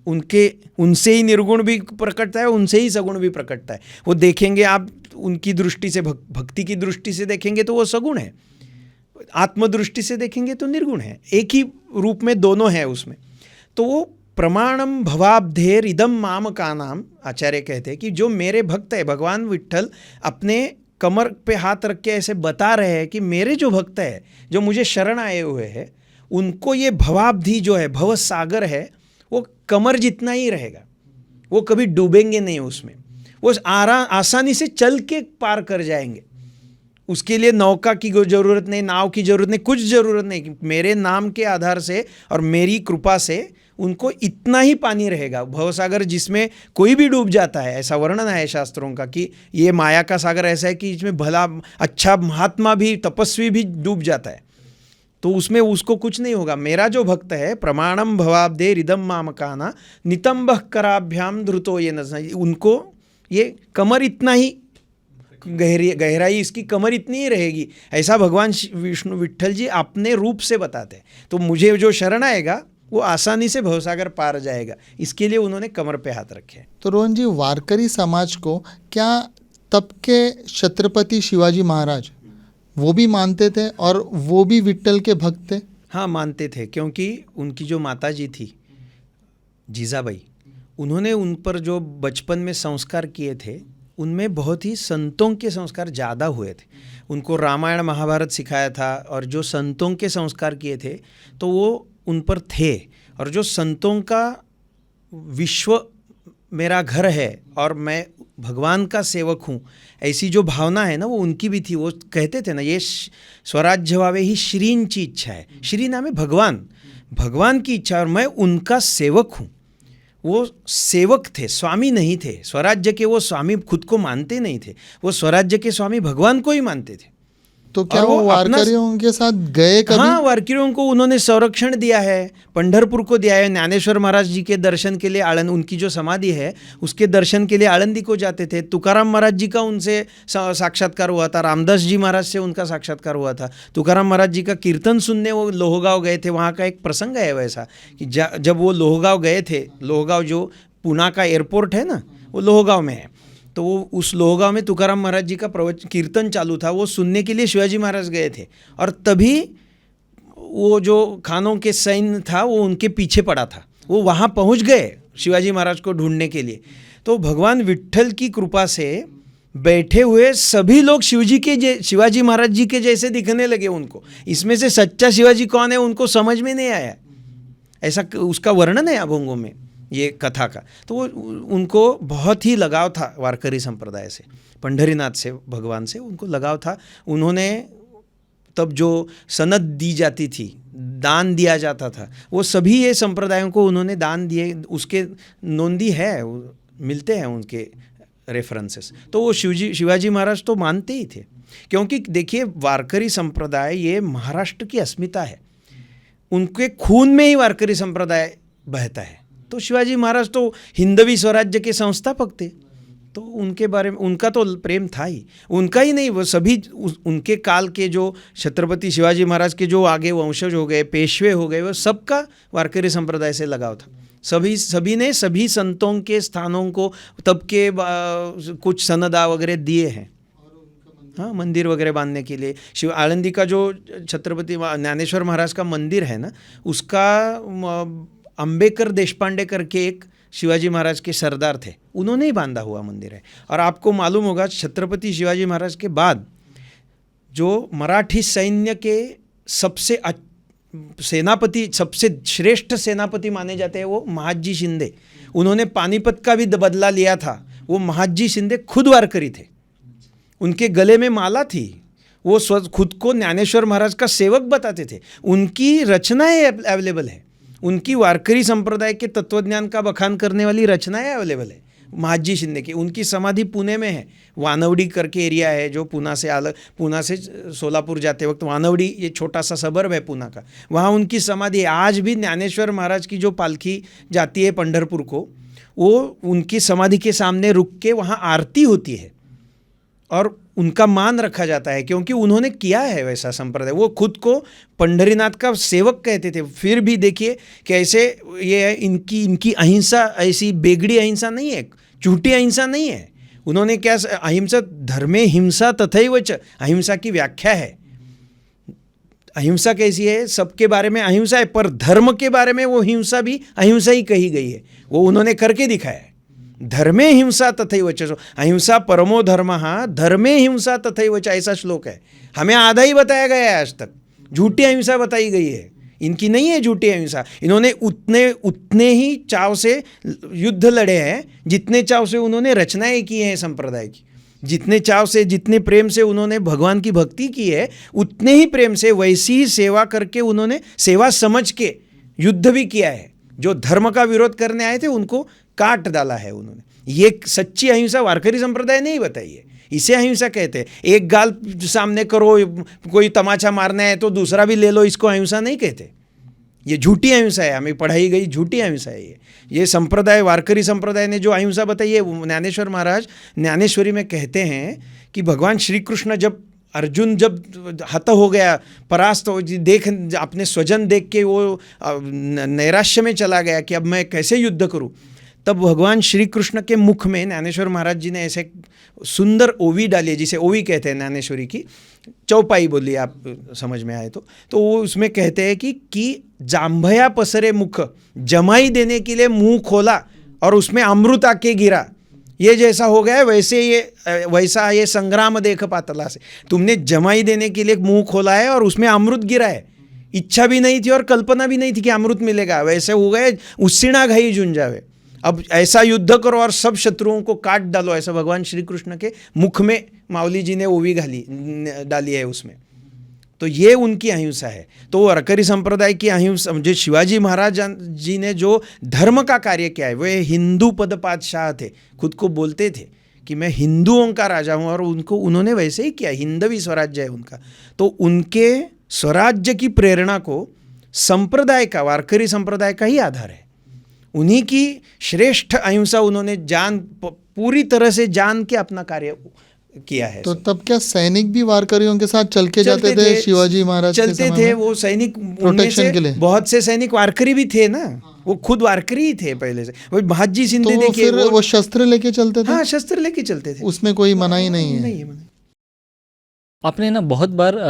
उनसे ही निर्गुण भी प्रकटता है, उनसे ही सगुण भी प्रकटता है। वो देखेंगे आप उनकी दृष्टि से, भक्ति की दृष्टि से देखेंगे तो वो सगुण है, आत्मदृष्टि से देखेंगे तो निर्गुण है। एक ही रूप में दोनों है उसमें। तो वो प्रमाणम भवाब्धेर इदम माम का नाम, आचार्य कहते हैं कि जो मेरे भक्त है, भगवान विट्ठल अपने कमर पे हाथ रख के ऐसे बता रहे हैं कि मेरे जो भक्त है, जो मुझे शरण आए हुए हैं, उनको ये भवाब्धि जो है, भव सागर है, वो कमर जितना ही रहेगा, वो कभी डूबेंगे नहीं उसमें, वो आसानी से चल के पार कर जाएंगे। उसके लिए नौका की ज़रूरत नहीं, नाव की ज़रूरत नहीं, कुछ ज़रूरत नहीं। मेरे नाम के आधार से और मेरी कृपा से उनको इतना ही पानी रहेगा। भवसागर जिसमें कोई भी डूब जाता है, ऐसा वर्णन है शास्त्रों का कि ये माया का सागर ऐसा है कि इसमें भला अच्छा महात्मा भी, तपस्वी भी डूब जाता है, तो उसमें उसको कुछ नहीं होगा। मेरा जो भक्त है, प्रमाणम भवाब्दे रिदम मामकाना नितंबः कराभ्याम धृतो ये न, उनको ये कमर इतना ही गहराई, इसकी कमर इतनी ही रहेगी, ऐसा भगवान विष्णु विट्ठल जी अपने रूप से बताते हैं। तो मुझे जो शरण आएगा वो आसानी से भवसागर पार जाएगा, इसके लिए उन्होंने कमर पे हाथ रखे। तो रोहन जी, वारकरी समाज को क्या तब के छत्रपति शिवाजी महाराज वो भी मानते थे और वो भी विट्ठल के भक्त थे? हाँ, मानते थे, क्योंकि उनकी जो माता जी थी जीजाबाई, उन्होंने उन पर जो बचपन में संस्कार किए थे, उनमें बहुत ही संतों के संस्कार ज़्यादा हुए थे। उनको रामायण महाभारत सिखाया था और जो संतों के संस्कार किए थे तो वो उन पर थे। और जो संतों का विश्व मेरा घर है और मैं भगवान का सेवक हूँ, ऐसी जो भावना है ना, वो उनकी भी थी। वो कहते थे ना, ये स्वराज्य भावे ही श्रीन की इच्छा है। श्री नाम है भगवान, भगवान की इच्छा, और मैं उनका सेवक हूँ। वो सेवक थे, स्वामी नहीं थे। स्वराज्य के वो स्वामी खुद को मानते नहीं थे, वो स्वराज्य के स्वामी भगवान को ही मानते थे। तो क्या वो वारकरियों के साथ गए कभी? हाँ, वारकरियों को उन्होंने संरक्षण दिया है, पंढरपुर को दिया है। ज्ञानेश्वर महाराज जी के दर्शन के लिए आनंद, उनकी जो समाधि है उसके दर्शन के लिए आळंदी को जाते थे। तुकाराम महाराज जी का उनसे साक्षात्कार हुआ था, रामदास जी महाराज से उनका साक्षात्कार हुआ था। तुकाराम महाराज जी का कीर्तन सुनने वो लोहगांव गए थे। वहाँ का एक प्रसंग है वैसा कि जब वो लोहगांव गए थे, लोहगांव जो पूना का एयरपोर्ट है ना, वो लोहगांव में है, तो वो उस लोहगांव में तुकाराम महाराज जी का कीर्तन चालू था, वो सुनने के लिए शिवाजी महाराज गए थे। और तभी वो जो खानों के सैन्य था वो उनके पीछे पड़ा था, वो वहाँ पहुँच गए शिवाजी महाराज को ढूंढने के लिए। तो भगवान विट्ठल की कृपा से बैठे हुए सभी लोग शिवाजी महाराज जी के जैसे दिखने लगे उनको। इसमें से सच्चा शिवाजी कौन है उनको समझ में नहीं आया, ऐसा उसका वर्णन है अभंगों में ये कथा का। तो वो उनको बहुत ही लगाव था वारकरी संप्रदाय से, पंढरीनाथ से, भगवान से उनको लगाव था। उन्होंने तब जो सनद दी जाती थी, दान दिया जाता था, वो सभी ये संप्रदायों को उन्होंने दान दिए, उसके नोंदी है, मिलते हैं उनके रेफरेंसेस। तो वो शिवाजी महाराज तो मानते ही थे, क्योंकि देखिए वारकरी संप्रदाय ये महाराष्ट्र की अस्मिता है, उनके खून में ही वारकरी संप्रदाय बहता है। तो शिवाजी महाराज तो हिंदवी स्वराज्य के संस्थापक थे, तो उनके बारे में उनका तो प्रेम था ही, उनका ही नहीं, वो सभी उनके काल के जो छत्रपति शिवाजी महाराज के जो आगे वंशज हो गए, पेशवे हो गए, वो सबका वारकरी संप्रदाय से लगाव था। सभी ने सभी संतों के स्थानों को तब के कुछ सनदा वगैरह दिए हैं, हाँ, मंदिर वगैरह बांधने के लिए। आळंदी का जो छत्रपति ज्ञानेश्वर महाराज का मंदिर है ना, उसका अंबेकर देशपांडे करके एक शिवाजी महाराज के सरदार थे, उन्होंने ही बांधा हुआ मंदिर है। और आपको मालूम होगा छत्रपति शिवाजी महाराज के बाद जो मराठी सैन्य के सबसे सेनापति, सबसे श्रेष्ठ सेनापति माने जाते हैं वो महादजी शिंदे। उन्होंने पानीपत का भी बदला लिया था। वो महादजी शिंदे खुद वारकरी थे, उनके गले में माला थी, वो खुद को ज्ञानेश्वर महाराज का सेवक बताते थे। उनकी रचनाएं अवेलेबल है, उनकी वारकरी संप्रदाय के तत्वज्ञान का बखान करने वाली रचनाएं अवेलेबल है महादजी शिंदे की। उनकी समाधि पुणे में है, वानवडी करके एरिया है जो पुणे से सोलापुर जाते वक्त, वानवडी ये छोटा सा सबर्ब है पुणे का, वहाँ उनकी समाधि है। आज भी ज्ञानेश्वर महाराज की जो पालकी जाती है पंढरपुर को, वो उनकी समाधि के सामने रुक के वहाँ आरती होती है और उनका मान रखा जाता है, क्योंकि उन्होंने किया है वैसा संप्रदाय। वो खुद को पंढरीनाथ का सेवक कहते थे। फिर भी देखिए कैसे ये इनकी अहिंसा ऐसी बेगड़ी अहिंसा नहीं है, झूठी अहिंसा नहीं है। उन्होंने क्या, अहिंसा धर्मे हिंसा तथैव च, अहिंसा की व्याख्या है। अहिंसा कैसी है, सबके बारे में अहिंसा है, पर धर्म के बारे में वो हिंसा भी अहिंसा ही कही गई है। वो उन्होंने करके दिखाया है। धर्मे हिंसा तथैव च, अहिंसा परमो धर्मः धर्मे हिंसा तथैव च, ऐसा श्लोक है। हमें आधा ही बताया गया है आज तक, झूठी अहिंसा बताई गई है। इनकी नहीं है झूठी अहिंसा। इन्होंने उतने ही चाव से युद्ध लड़े हैं जितने चाव से उन्होंने रचनाएं की हैं संप्रदाय की। जितने चाव से, जितने प्रेम से उन्होंने भगवान की भक्ति की है, उतने ही प्रेम से वैसी ही सेवा करके उन्होंने सेवा समझ के युद्ध भी किया है। जो धर्म का विरोध करने आए थे उनको काट डाला है उन्होंने। ये सच्ची अहिंसा वारकरी संप्रदाय नहीं बताई है। इसे अहिंसा कहते हैं। एक गाल सामने करो, कोई तमाचा मारना है तो दूसरा भी ले लो, इसको अहिंसा नहीं कहते। ये झूठी अहिंसा है, हमें पढ़ाई गई झूठी अहिंसा है। ये संप्रदाय, वारकरी संप्रदाय ने जो अहिंसा बताई है, ज्ञानेश्वर महाराज ज्ञानेश्वरी में कहते हैं कि भगवान श्री कृष्ण जब अर्जुन जब हत हो गया, परास्त हो, देख अपने स्वजन देख के वो नैराश्य में चला गया कि अब मैं कैसे युद्ध करूं, तब भगवान श्री कृष्ण के मुख में ज्ञानेश्वर महाराज जी ने ऐसे सुंदर ओवी डाली है, जिसे ओवी कहते हैं ज्ञानेश्वरी की चौपाई बोली आप समझ में आए तो वो उसमें कहते हैं कि जांभया पसरे मुख, जमाई देने के लिए मुंह खोला और उसमें अमृत आके गिरा। ये जैसा हो गया है वैसा ये संग्राम देख पातला से। तुमने जमाई देने के लिए मुंह खोला है और उसमें अमृत गिरा है। इच्छा भी नहीं थी और कल्पना भी नहीं थी कि अमृत मिलेगा। वैसे हो गए उसीना घाई झुंझावे। अब ऐसा युद्ध करो और सब शत्रुओं को काट डालो, ऐसा भगवान श्री कृष्ण के मुख में माऊली जी ने ओवी डाली है उसमें। तो ये उनकी अहिंसा है। तो वारकरी संप्रदाय की अहिंसा, जो शिवाजी महाराज जी ने जो धर्म का कार्य किया है, वे हिंदू पद पातशाह थे। खुद को बोलते थे कि मैं हिंदुओं का राजा हूँ, और उन्होंने वैसे ही किया। हिंदवी स्वराज्य है उनका। तो उनके स्वराज्य की प्रेरणा को संप्रदाय का, वारकरी संप्रदाय का ही आधार है। उन्हीं की श्रेष्ठ अहिंसा उन्होंने पूरी तरह से जान के अपना कार्य किया है। तो तब क्या सैनिक भी वारकरियों के साथ चल के जाते थे? शिवाजी महाराज चलते थे वो सैनिक, प्रोटेक्शन के लिए बहुत से सैनिक वारकरी भी थे ना। वो खुद वारकरी ही थे पहले से। वो महाजी सिंधे तो देखिए, वो शस्त्र लेके चलते थे। हाँ, शस्त्र लेके चलते थे, उसमें कोई मनाही नहीं है। आपने ना बहुत बार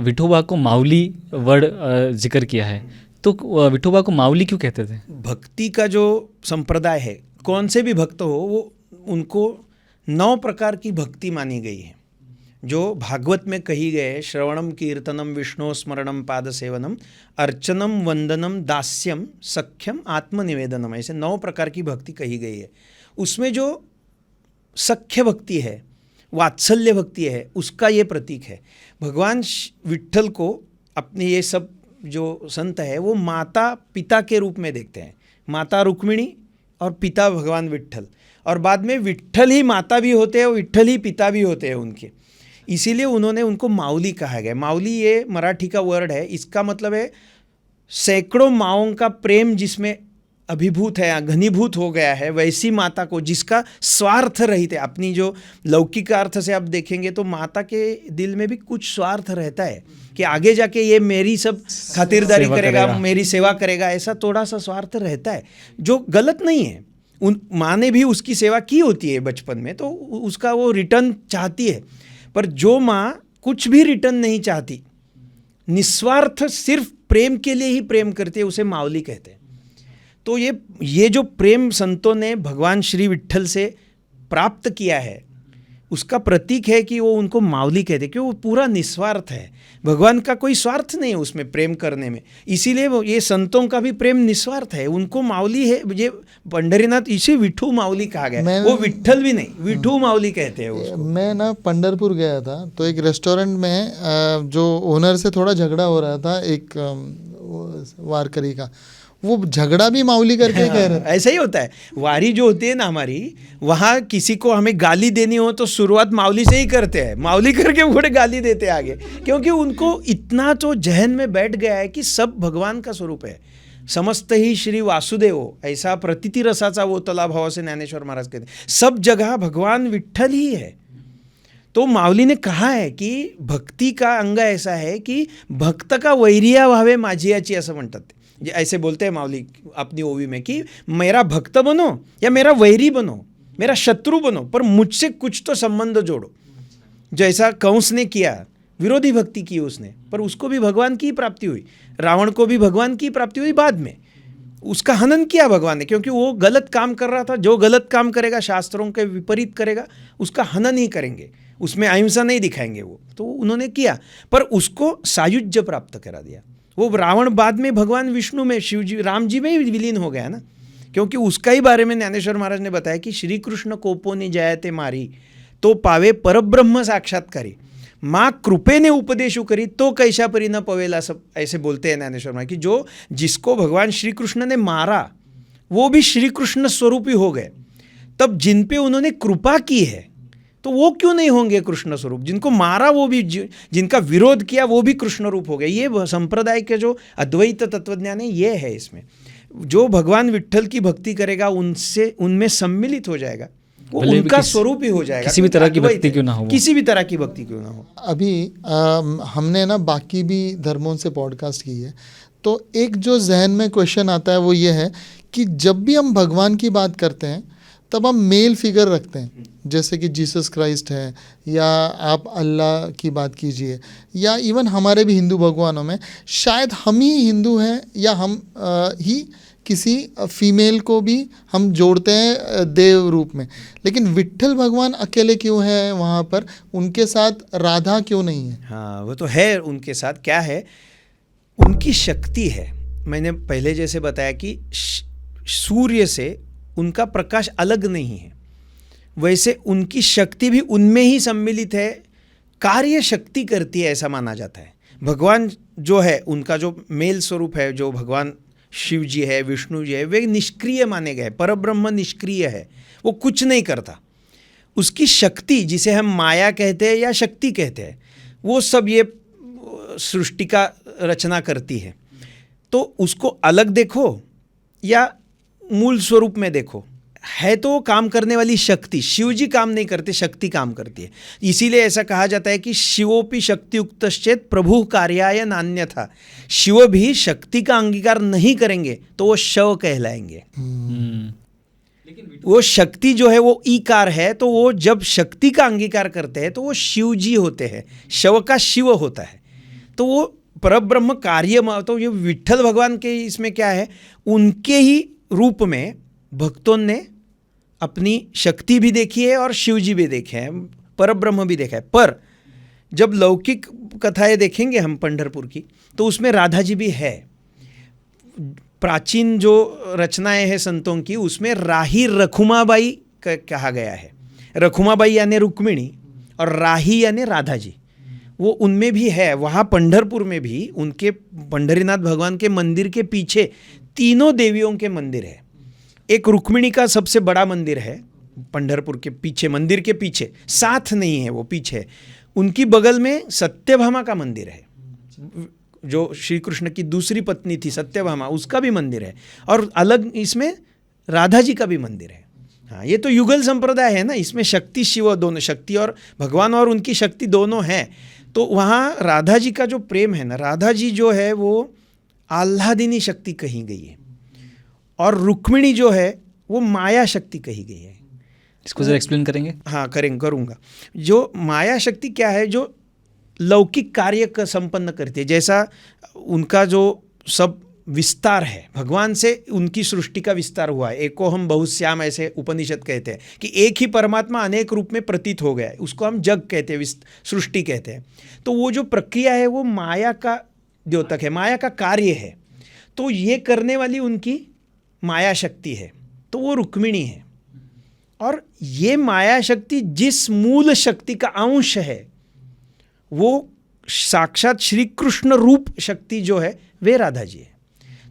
विठोबा को माऊली वर्ड जिक्र किया है, तो विठोबा को माऊली क्यों कहते थे? भक्ति का जो संप्रदाय है, कौन से भी भक्त हो, वो उनको 9 प्रकार की भक्ति मानी गई है, जो भागवत में कही गए। श्रवणम कीर्तनम विष्णु स्मरणम पाद सेवनम अर्चनम वंदनम दास्यम सख्यम आत्मनिवेदनम, ऐसे 9 प्रकार की भक्ति कही गई है। उसमें जो सख्य भक्ति है, वात्सल्य भक्ति है, उसका ये प्रतीक है। भगवान विट्ठल को अपने ये सब जो संत है वो माता पिता के रूप में देखते हैं। माता रुक्मिणी और पिता भगवान विट्ठल, और बाद में विट्ठल ही माता भी होते हैं और विट्ठल ही पिता भी होते हैं उनके। इसीलिए उन्होंने उनको माऊली कहा गया। माऊली ये मराठी का वर्ड है। इसका मतलब है सैकड़ों माओं का प्रेम जिसमें अभिभूत है, घनीभूत हो गया है, वैसी माता को, जिसका स्वार्थ रहित है। अपनी जो लौकिक अर्थ से आप देखेंगे तो माता के दिल में भी कुछ स्वार्थ रहता है कि आगे जाके ये मेरी सब खातिरदारी करेगा, मेरी सेवा करेगा, ऐसा थोड़ा सा स्वार्थ रहता है, जो गलत नहीं है। माँ ने भी उसकी सेवा की होती है बचपन में, तो उसका वो रिटर्न चाहती है। पर जो माँ कुछ भी रिटर्न नहीं चाहती, निस्वार्थ सिर्फ प्रेम के लिए ही प्रेम करती है, उसे माऊली कहते हैं। तो ये जो प्रेम संतों ने भगवान श्री विट्ठल से प्राप्त किया है, उसका प्रतीक है कि वो उनको माऊली कहते हैं, क्योंकि वो पूरा निस्वार्थ है। भगवान का कोई स्वार्थ नहीं है उसमें प्रेम करने में, इसीलिए ये संतों का भी प्रेम निस्वार्थ है। उनको माऊली है। ये पंढरीनाथ, इसे विठू माऊली कहा गया। वो विट्ठल भी नहीं, विठू माऊली कहते हैं उसको। मैं ना पंढरपुर गया था, तो एक रेस्टोरेंट में जो ओनर से थोड़ा झगड़ा हो रहा था, एक वारकरी का, वो झगड़ा भी माऊली करके कह रहे थे। ऐसा ही होता है। वारी जो होती है ना हमारी, वहाँ किसी को हमें गाली देनी हो तो शुरुआत माऊली से ही करते हैं। माऊली करके बड़े गाली देते हैं आगे, क्योंकि उनको इतना तो जहन में बैठ गया है कि सब भगवान का स्वरूप है। समस्त ही श्री वासुदेव, ऐसा प्रतीति रसाचा वो तला भाव से ज्ञानेश्वर महाराज कहते हैं। सब जगह भगवान विट्ठल ही है। तो माऊली ने कहा है की भक्ती का अंग ऐसा है की भक्त का वैरिया व्हावे माझियाची असं म्हणतात ते. ऐसे बोलते हैं माऊली अपनी ओवी में कि मेरा भक्त बनो या मेरा वैरी बनो, मेरा शत्रु बनो, पर मुझसे कुछ तो संबंध जोड़ो. जैसा कंस ने किया, विरोधी भक्ति की उसने, पर उसको भी भगवान की प्राप्ति हुई. रावण को भी भगवान की प्राप्ति हुई बाद में. उसका हनन किया भगवान ने, क्योंकि वो गलत काम कर रहा था. जो गलत काम करेगा, शास्त्रों के विपरीत करेगा, उसका हनन ही करेंगे, उसमें अहिंसा नहीं दिखाएंगे वो. तो उन्होंने किया, पर उसको सायुज्य प्राप्त करा दिया. वो रावण बाद में भगवान विष्णु में, शिव जी, राम जी में ही विलीन हो गया ना, क्योंकि उसका ही बारे में ज्ञानेश्वर महाराज ने बताया कि श्री कृष्ण कोपोने जयते मारी तो पावे परब्रह्म साक्षात्कारी, माँ कृपेने उपदेशु करी तो कैसा परी न पवेला. सब ऐसे बोलते हैं ज्ञानेश्वर महाराज कि जो जिसको भगवान श्री कृष्ण ने मारा वो भी श्री कृष्ण स्वरूपी हो गए. तब जिन पे उन्होंने कृपा की है तो वो क्यों नहीं होंगे कृष्ण स्वरूप. जिनको मारा वो भी, जिनका विरोध किया वो भी कृष्ण रूप हो गए. ये संप्रदाय के जो अद्वैत तत्वज्ञान है ये है. इसमें जो भगवान विट्ठल की भक्ति करेगा उनसे, उनमें सम्मिलित हो जाएगा, वो उनका स्वरूप ही हो जाएगा. किसी भी तरह की भक्ति क्यों ना हो, किसी भी तरह की भक्ति क्यों ना हो. अभी हमने ना बाकी भी धर्मों से पॉडकास्ट की है, तो एक जो जहन में क्वेश्चन आता है वो ये है कि जब भी हम भगवान की बात करते हैं तब हम मेल फिगर रखते हैं, जैसे कि जीसस क्राइस्ट है, या आप अल्लाह की बात कीजिए, या इवन हमारे भी हिंदू भगवानों में शायद हम ही हिंदू हैं, या हम ही किसी फीमेल को भी हम जोड़ते हैं देव रूप में. लेकिन विट्ठल भगवान अकेले क्यों है वहाँ पर, उनके साथ राधा क्यों नहीं है? हाँ, वो तो है उनके साथ. क्या है, उनकी शक्ति है. मैंने पहले जैसे बताया कि सूर्य से उनका प्रकाश अलग नहीं है, वैसे उनकी शक्ति भी उनमें ही सम्मिलित है. कार्य शक्ति करती है ऐसा माना जाता है. भगवान जो है, उनका जो मेल स्वरूप है, जो भगवान शिव जी है, विष्णु जी है, वे निष्क्रिय माने गए. परब्रह्म निष्क्रिय है, वो कुछ नहीं करता. उसकी शक्ति, जिसे हम माया कहते हैं या शक्ति कहते हैं, वो सब ये सृष्टि का रचना करती है. तो उसको अलग देखो या मूल स्वरूप में देखो, है तो वो काम करने वाली शक्ति. शिव जी काम नहीं करते, शक्ति काम करती है. इसीलिए ऐसा कहा जाता है कि शिवोपि शक्तियुक्तश्चेत प्रभु कार्याय नान्यथा. शिव भी शक्ति का अंगीकार नहीं करेंगे तो वो शव कहलाएंगे. वो शक्ति जो है वो ईकार है, तो वो जब शक्ति का अंगीकार करते हैं तो वो शिव जी होते हैं, शव का शिव होता है. तो वो परब्रह्म कार्य. तो ये विट्ठल भगवान के इसमें क्या है, उनके ही रूप में भक्तों ने अपनी शक्ति भी देखी है और शिव जी भी देखे हैं, परब्रह्म भी देखा है. पर जब लौकिक कथाएं देखेंगे हम पंढरपुर की, तो उसमें राधा जी भी है. प्राचीन जो रचनाएं हैं संतों की, उसमें राही रखुमाबाई कहा गया है. रखुमाबाई यानी रुक्मिणी और राही यानी राधा जी, वो उनमें भी है. वहाँ पंढरपुर में भी उनके पंढरीनाथ भगवान के मंदिर के पीछे तीनों देवियों के मंदिर है. एक रुक्मिणी का सबसे बड़ा मंदिर है पंढरपुर के पीछे, मंदिर के पीछे, साथ नहीं है वो, पीछे. उनकी बगल में सत्यभामा का मंदिर है, जो श्री कृष्ण की दूसरी पत्नी थी सत्यभामा, उसका भी मंदिर है. और अलग इसमें राधा जी का भी मंदिर है. हाँ, ये तो युगल संप्रदाय है ना, इसमें शक्ति शिव दोनों, शक्ति और भगवान और उनकी शक्ति दोनों हैं. तो वहाँ राधा जी का जो प्रेम है ना, राधा जी जो है वो आह्लादिनी शक्ति कही गई है, और रुक्मिणी जो है वो माया शक्ति कही गई है. इसको जरा एक्सप्लेन करेंगे? हाँ, करूँगा. जो माया शक्ति क्या है, जो लौकिक कार्य का संपन्न करती है. जैसा उनका जो सब विस्तार है, भगवान से उनकी सृष्टि का विस्तार हुआ है. एको हम बहुश्याम, ऐसे उपनिषद कहते हैं कि एक ही परमात्मा अनेक रूप में प्रतीत हो गया है. उसको हम जग कहते हैं, सृष्टि कहते हैं. तो वो जो प्रक्रिया है वो माया का द्योतक है, माया का कार्य है. तो ये करने वाली उनकी माया शक्ति है, तो वो रुक्मिणी है. और ये माया शक्ति जिस मूल शक्ति का अंश है, वो साक्षात श्री कृष्ण रूप शक्ति जो है वे राधा जी है.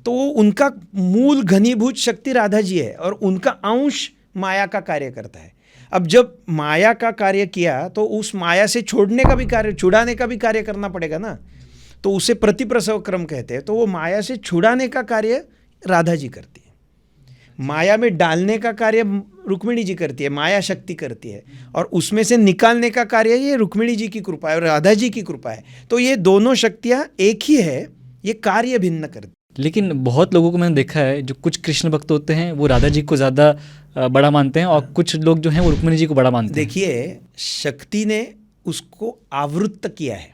तो वो उनका मूल घनीभूत शक्ति राधा जी है, और उनका अंश माया का कार्य करता है. अब जब माया का कार्य किया तो उस माया से छोड़ने का भी कार्य, छुड़ाने का भी कार्य करना पड़ेगा ना. तो उसे प्रतिप्रसव क्रम कहते हैं. तो वो माया से छुड़ाने का कार्य राधा जी करती है. माया में डालने का कार्य रुक्मिणी जी करती है, माया शक्ति करती है, और उसमें से निकालने का कार्य ये रुक्मिणी जी की कृपा है और राधा जी की कृपा है। तो ये दोनों शक्तियाँ एक ही है, ये कार्य भिन्न करती। लेकिन बहुत लोगों को मैंने देखा है, जो कुछ कृष्ण भक्त होते हैं वो राधा जी को ज़्यादा बड़ा मानते हैं, और कुछ लोग जो हैं वो रुक्मिणी जी को बड़ा मानते हैं। देखिए, शक्ति ने उसको आवृत्त किया है।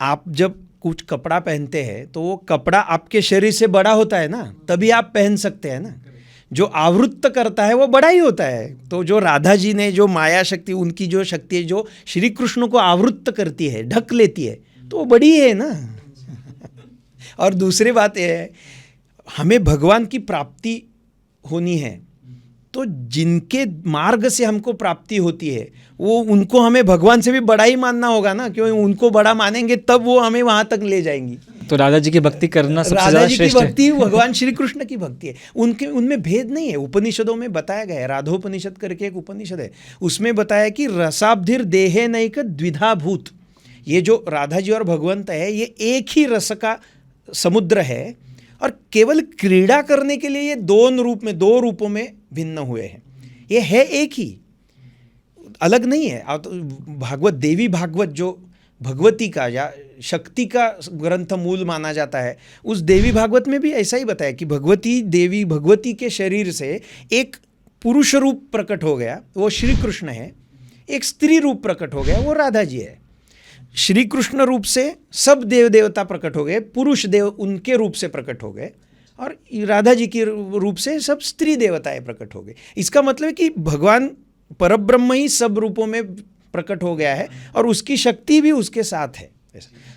आप जब कुछ कपड़ा पहनते हैं तो वो कपड़ा आपके शरीर से बड़ा होता है ना, तभी आप पहन सकते हैं ना। जो आवृत्त करता है वो बड़ा ही होता है। तो जो राधा जी ने जो माया शक्ति, उनकी जो शक्ति है जो श्री कृष्ण को आवृत्त करती है, ढक लेती है, तो वो बड़ी है ना। और दूसरी बात यह है, हमें भगवान की प्राप्ति होनी है, तो जिनके मार्ग से हमको प्राप्ति होती है वो उनको हमें भगवान से भी बड़ा ही मानना होगा ना, क्योंकि उनको बड़ा मानेंगे तब वो हमें वहाँ तक ले जाएंगी। तो राधा जी की भक्ति करना सबसे राधा ज़्यादा जी की श्रेष्ठ है। भक्ति भगवान श्री कृष्ण की भक्ति है। उनमें भेद नहीं है। उपनिषदों में बताया गया है, राधोपनिषद करके एक उपनिषद है, उसमें बताया कि रसाब्धिर देहे नैक द्विधा भूत। ये जो राधा जी और भगवंत है ये एक ही रस का समुद्र है, और केवल क्रीड़ा करने के लिए ये दो रूपों में भिन्न हुए हैं। ये है एक ही, अलग नहीं है। भागवत, देवी भागवत जो भगवती का या शक्ति का ग्रंथ मूल माना जाता है, उस देवी भागवत में भी ऐसा ही बताया कि भगवती के शरीर से एक पुरुष रूप प्रकट हो गया, वो श्री कृष्ण है। एक स्त्री रूप प्रकट हो गया, वो राधा जी है। श्री कृष्ण रूप से सब देव देवता प्रकट हो गए, पुरुष देव उनके रूप से प्रकट हो गए, और राधा जी के रूप से सब स्त्री देवताएं प्रकट हो गए। इसका मतलब है कि भगवान परब्रह्म ही सब रूपों में प्रकट हो गया है, और उसकी शक्ति भी उसके साथ है।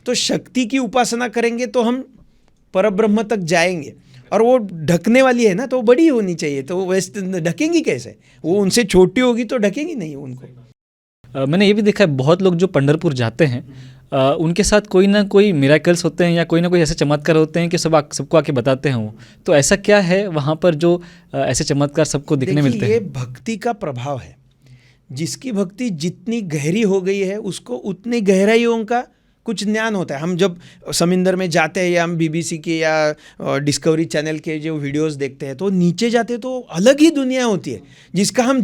तो शक्ति की उपासना करेंगे तो हम परब्रह्म तक जाएंगे, और वो ढकने वाली है ना, तो वो बड़ी होनी चाहिए। तो वैसे ढकेंगी कैसे? वो उनसे छोटी होगी तो ढकेंगी नहीं उनको। मैंने ये भी देखा है, बहुत लोग जो पंढरपुर जाते हैं उनके साथ कोई ना कोई मिराकल्स होते हैं या कोई ना कोई ऐसे चमत्कार होते हैं कि सबको आके बताते हैं वो। तो ऐसा क्या है वहाँ पर जो ऐसे चमत्कार सबको दिखने मिलते हैं? ये भक्ति का प्रभाव है। जिसकी भक्ति जितनी गहरी हो गई है उसको उतनी गहराइयों का कुछ ज्ञान होता है। हम जब समुंदर में जाते हैं या हम BBC के या डिस्कवरी चैनल के जो वीडियोस देखते हैं, तो नीचे जाते हैं तो अलग ही दुनिया होती है जिसका हम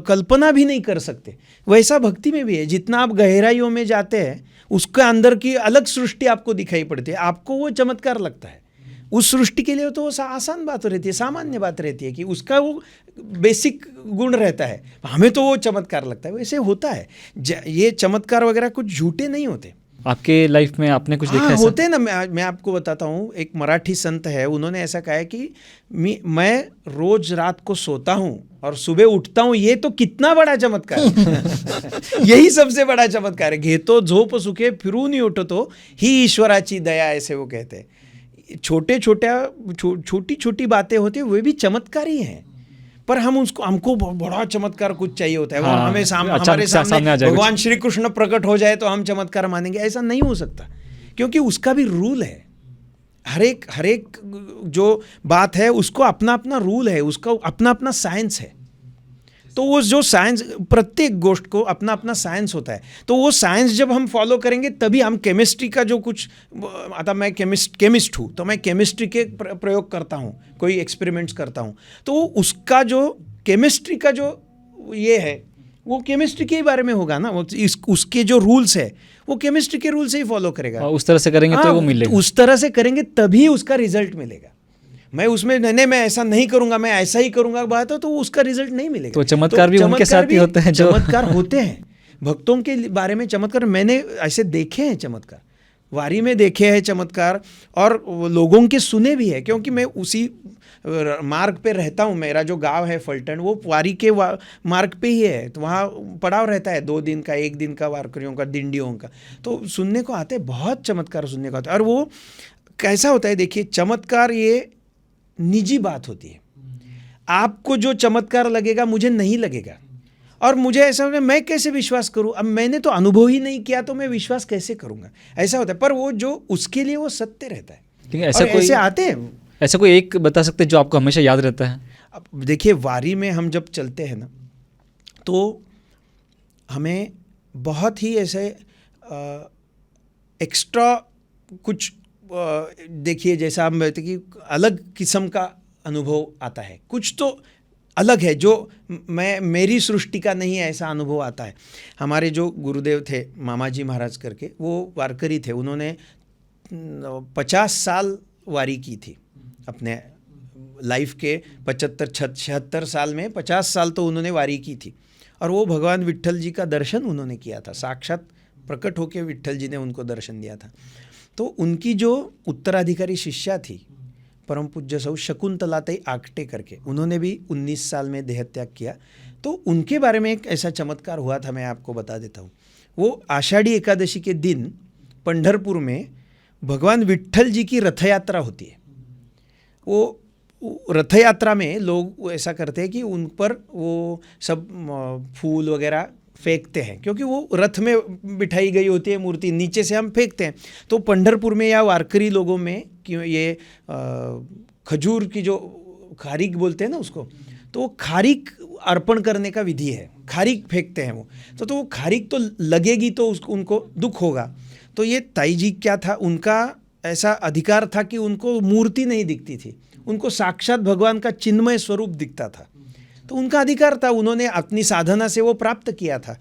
कल्पना भी नहीं कर सकते। वैसा भक्ति में भी है। जितना आप गहराइयों में जाते हैं उसके अंदर की अलग सृष्टि आपको दिखाई पड़ती है, आपको वो चमत्कार लगता है। उस सृष्टि के लिए तो आसान बात रहती है, सामान्य बात रहती है कि उसका वो बेसिक गुण रहता है, हमें तो वो चमत्कार लगता है। वैसे होता है, ये चमत्कार वगैरह कुछ झूठे नहीं होते। आपके लाइफ में आपने कुछ देखा है? होते हैं ना। मैं आपको बताता हूँ, एक मराठी संत है, उन्होंने ऐसा कहा है कि मैं रोज रात को सोता हूँ और सुबह उठता हूँ, ये तो कितना बड़ा चमत्कार है। यही सबसे बड़ा चमत्कार है। घेतो झोप सुखे फिरून उठतो ही ईश्वराची दया, ऐसे वो कहते हैं। छोटी छोटी बातें होती है, वे भी चमत्कार ही हैं, पर हमको बड़ा चमत्कार कुछ चाहिए होता है। हाँ, हमें हमारे सामने भगवान श्री कृष्ण प्रकट हो जाए तो हम चमत्कार मानेंगे, ऐसा नहीं हो सकता। क्योंकि उसका भी रूल है। हर एक जो बात है उसको अपना अपना रूल है, उसका अपना अपना साइंस है। तो वो जो साइंस, प्रत्येक गोष्ठ को अपना अपना साइंस होता है। तो वो साइंस जब हम फॉलो करेंगे तभी हम केमिस्ट्री का जो कुछ, आता मैं केमिस्ट हूँ तो मैं केमिस्ट्री के प्रयोग करता हूँ, कोई एक्सपेरिमेंट्स करता हूँ, तो उसका जो केमिस्ट्री का जो ये है वो केमिस्ट्री के ही बारे में होगा ना। उसके जो रूल्स है वो केमिस्ट्री के रूल से ही फॉलो करेगा। उस तरह से करेंगे तो वो मिलेगा। उस तरह से करेंगे तभी उसका रिजल्ट मिलेगा। मैं उसमें नहीं, मैं ऐसा नहीं करूंगा, मैं ऐसा ही करूंगा बात हो, तो उसका रिजल्ट नहीं मिलेगा। तो चमत्कार भी उनके साथ ही होते हैं। चमत्कार होते हैं भक्तों के बारे में। चमत्कार मैंने ऐसे देखे हैं, चमत्कार वारी में देखे हैं चमत्कार, और लोगों के सुने भी है। क्योंकि मैं उसी मार्ग पे रहता हूँ। मेरा जो गांव है फलटन, वो वारी के मार्ग पे ही है। तो वहाँ पड़ाव रहता है 2 दिन का, 1 दिन का, वारकरियों का, दिंडियों का। तो सुनने को आते हैं, बहुत चमत्कार सुनने को आते हैं। और वो कैसा होता है, देखिए, चमत्कार ये निजी बात होती है। आपको जो चमत्कार लगेगा मुझे नहीं लगेगा, और मुझे ऐसा होता है मैं कैसे विश्वास करूं? अब मैंने तो अनुभव ही नहीं किया तो मैं विश्वास कैसे करूंगा? ऐसा होता है। पर वो जो उसके लिए वो सत्य रहता है। ऐसे आते हैं। ऐसा कोई एक बता सकते हैं जो आपको हमेशा याद रहता है? अब देखिए, वारी में हम जब चलते हैं ना, तो हमें बहुत ही ऐसे एक्स्ट्रा कुछ देखिए, जैसा हम कहते कि अलग किस्म का अनुभव आता है, कुछ तो अलग है जो मेरी सृष्टि का नहीं है, ऐसा अनुभव आता है। हमारे जो गुरुदेव थे मामा जी महाराज करके, वो वारकरी थे, उन्होंने 50 साल वारी की थी अपने लाइफ के 75-76 साल में 50 साल तो उन्होंने वारी की थी। और वो भगवान विट्ठल जी का दर्शन उन्होंने किया था, साक्षात प्रकट होकर विट्ठल जी ने उनको दर्शन दिया था। तो उनकी जो उत्तराधिकारी शिष्या थी परम पूज्य सौ शकुंतलाताई आगटे करके, उन्होंने भी 19 साल में देह त्याग किया। तो उनके बारे में एक ऐसा चमत्कार हुआ था, मैं आपको बता देता हूँ। वो आषाढ़ी एकादशी के दिन पंढरपुर में भगवान विट्ठल जी की रथ यात्रा होती है। वो रथ यात्रा में लोग ऐसा करते हैं कि उन पर वो सब फूल वगैरह फेंकते हैं, क्योंकि वो रथ में बिठाई गई होती है मूर्ति, नीचे से हम फेंकते हैं। तो पंढरपुर में या वारकरी लोगों में क्यों ये खजूर की जो खारिक बोलते हैं ना उसको, तो वो खारिक अर्पण करने का विधि है, खारिक फेंकते हैं वो। तो वो खारिक तो लगेगी तो उसको उनको दुख होगा। तो ये ताई जी क्या था, उनका ऐसा अधिकार था कि उनको मूर्ति नहीं दिखती थी, उनको साक्षात भगवान का चिन्मय स्वरूप दिखता था। तो उनका अधिकार था, उन्होंने अपनी साधना से वो प्राप्त किया था।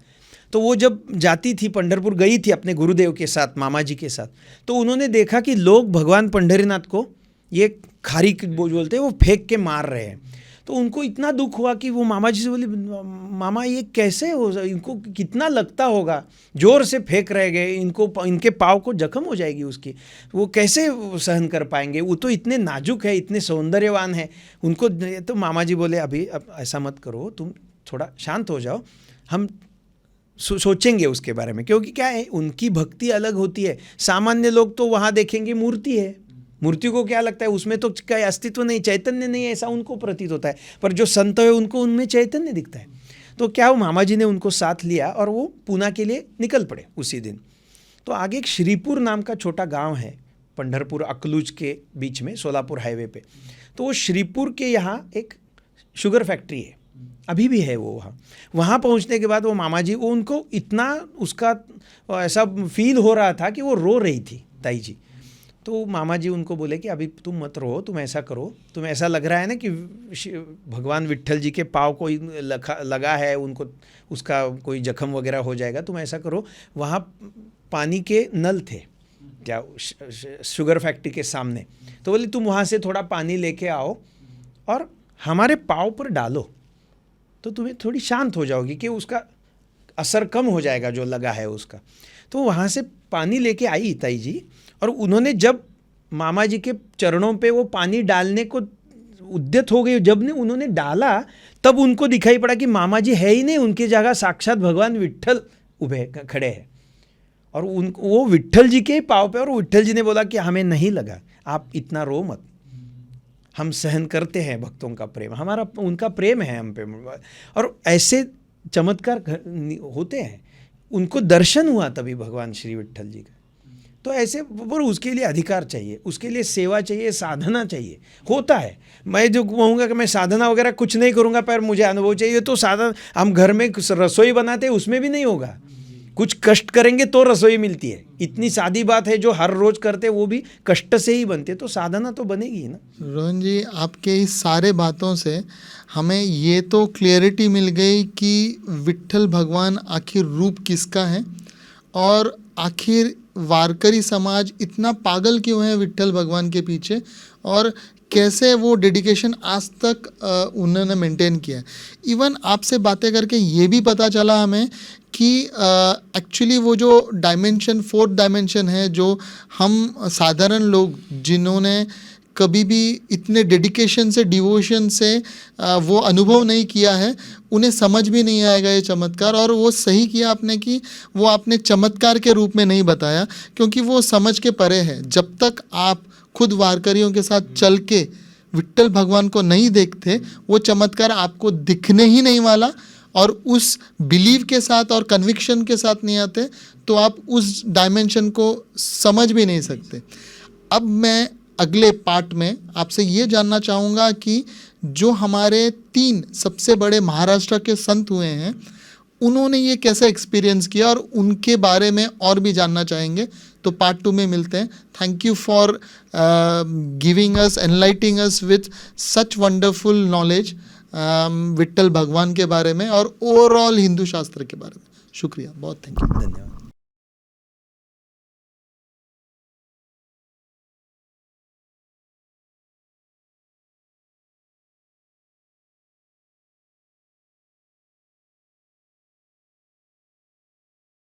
तो वो जब जाती थी, पंढरपुर गई थी अपने गुरुदेव के साथ, मामा जी के साथ, तो उन्होंने देखा कि लोग भगवान पंढरीनाथ को ये खारिक बोलते हैं वो फेंक के मार रहे हैं। तो उनको इतना दुख हुआ कि वो मामा जी से बोली, मामा ये कैसे हो, इनको कितना लगता होगा, जोर से फेंक रह गए, इनको इनके पाँव को जख्म हो जाएगी उसकी, वो कैसे सहन कर पाएंगे, वो तो इतने नाजुक है, इतने सौंदर्यवान है उनको। तो मामा जी बोले, अभी अब ऐसा मत करो, तुम थोड़ा शांत हो जाओ, हम सोचेंगे उसके बारे में। क्योंकि क्या है, उनकी भक्ति अलग होती है। सामान्य लोग तो वहाँ देखेंगे मूर्ति है, मूर्ति को क्या लगता है, उसमें तो क्या अस्तित्व नहीं, चैतन्य नहीं है, ऐसा उनको प्रतीत होता है। पर जो संत है उनको उनमें चैतन्य दिखता है। तो क्या वो मामा जी ने उनको साथ लिया और वो पूना के लिए निकल पड़े उसी दिन। तो आगे एक श्रीपुर नाम का छोटा गांव है पंढरपुर अकलूज के बीच में, सोलापुर हाईवे पे। तो वो श्रीपुर के यहाँ एक शुगर फैक्ट्री है, अभी भी है वो वहाँ पहुँचने के बाद वो मामा जी, वो उनको इतना उसका ऐसा फील हो रहा था कि वो रो रही थी ताई जी। तो मामा जी उनको बोले कि अभी तुम मत रो, तुम ऐसा करो, तुम्हें ऐसा लग रहा है ना कि भगवान विट्ठल जी के पाँव को लगा है, उनको उसका कोई जख्म वगैरह हो जाएगा, तुम ऐसा करो, वहाँ पानी के नल थे क्या शुगर फैक्ट्री के सामने, तो बोले तुम वहाँ से थोड़ा पानी लेके आओ और हमारे पाँव पर डालो, तो तुम्हें थोड़ी शांत हो जाओगी कि उसका असर कम हो जाएगा जो लगा है उसका। तो वहाँ से पानी लेके आई ताई जी, और उन्होंने जब मामा जी के चरणों पे वो पानी डालने को उद्यत हो गई, जब ने उन्होंने डाला तब उनको दिखाई पड़ा कि मामा जी है ही नहीं, उनकी जगह साक्षात भगवान विट्ठल उभे खड़े हैं। और वो विट्ठल जी के पाँव पे, और विट्ठल जी ने बोला कि हमें नहीं लगा, आप इतना रो मत, हम सहन करते हैं भक्तों का प्रेम, हमारा उनका प्रेम है हम पे। और ऐसे चमत्कार होते हैं, उनको दर्शन हुआ तभी भगवान श्री विट्ठल जी का। तो ऐसे, पर उसके लिए अधिकार चाहिए, उसके लिए सेवा चाहिए, साधना चाहिए। होता है, मैं जो कहूँगा कि मैं साधना वगैरह कुछ नहीं करूँगा पर मुझे अनुभव चाहिए, तो साधना हम घर में रसोई बनाते हैं उसमें भी नहीं होगा, कुछ कष्ट करेंगे तो रसोई मिलती है। इतनी सादी बात है, जो हर रोज करते वो भी कष्ट से ही बनते, तो साधना तो बनेगी ना। रोहन जी, आपके इस सारे बातों से हमें ये तो क्लियरिटी मिल गई कि विट्ठल भगवान आखिर रूप किसका है, और आखिर वारकरी समाज इतना पागल क्यों है विट्ठल भगवान के पीछे, और कैसे वो डेडिकेशन आज तक उन्होंने मेंटेन किया है। इवन आपसे बातें करके ये भी पता चला हमें कि एक्चुअली वो जो डायमेंशन, 4th डायमेंशन है, जो हम साधारण लोग जिन्होंने कभी भी इतने डेडिकेशन से, डिवोशन से वो अनुभव नहीं किया है, उन्हें समझ भी नहीं आएगा ये चमत्कार। और वो सही किया आपने कि वो आपने चमत्कार के रूप में नहीं बताया, क्योंकि वो समझ के परे है। जब तक आप खुद वारकरियों के साथ चल के विट्ठल भगवान को नहीं देखते, वो चमत्कार आपको दिखने ही नहीं वाला, और उस बिलीव के साथ और कन्विक्शन के साथ नहीं आते तो आप उस डायमेंशन को समझ भी नहीं सकते। अब मैं अगले पार्ट में आपसे ये जानना चाहूँगा कि जो हमारे 3 सबसे बड़े महाराष्ट्र के संत हुए हैं, उन्होंने ये कैसा एक्सपीरियंस किया, और उनके बारे में और भी जानना चाहेंगे। तो पार्ट 2 में मिलते हैं। Thank you for giving us, enlightening us with such wonderful knowledge Vitthal भगवान के बारे में और ओवरऑल हिंदू शास्त्र के बारे में। शुक्रिया, बहुत थैंक यू। धन्यवाद।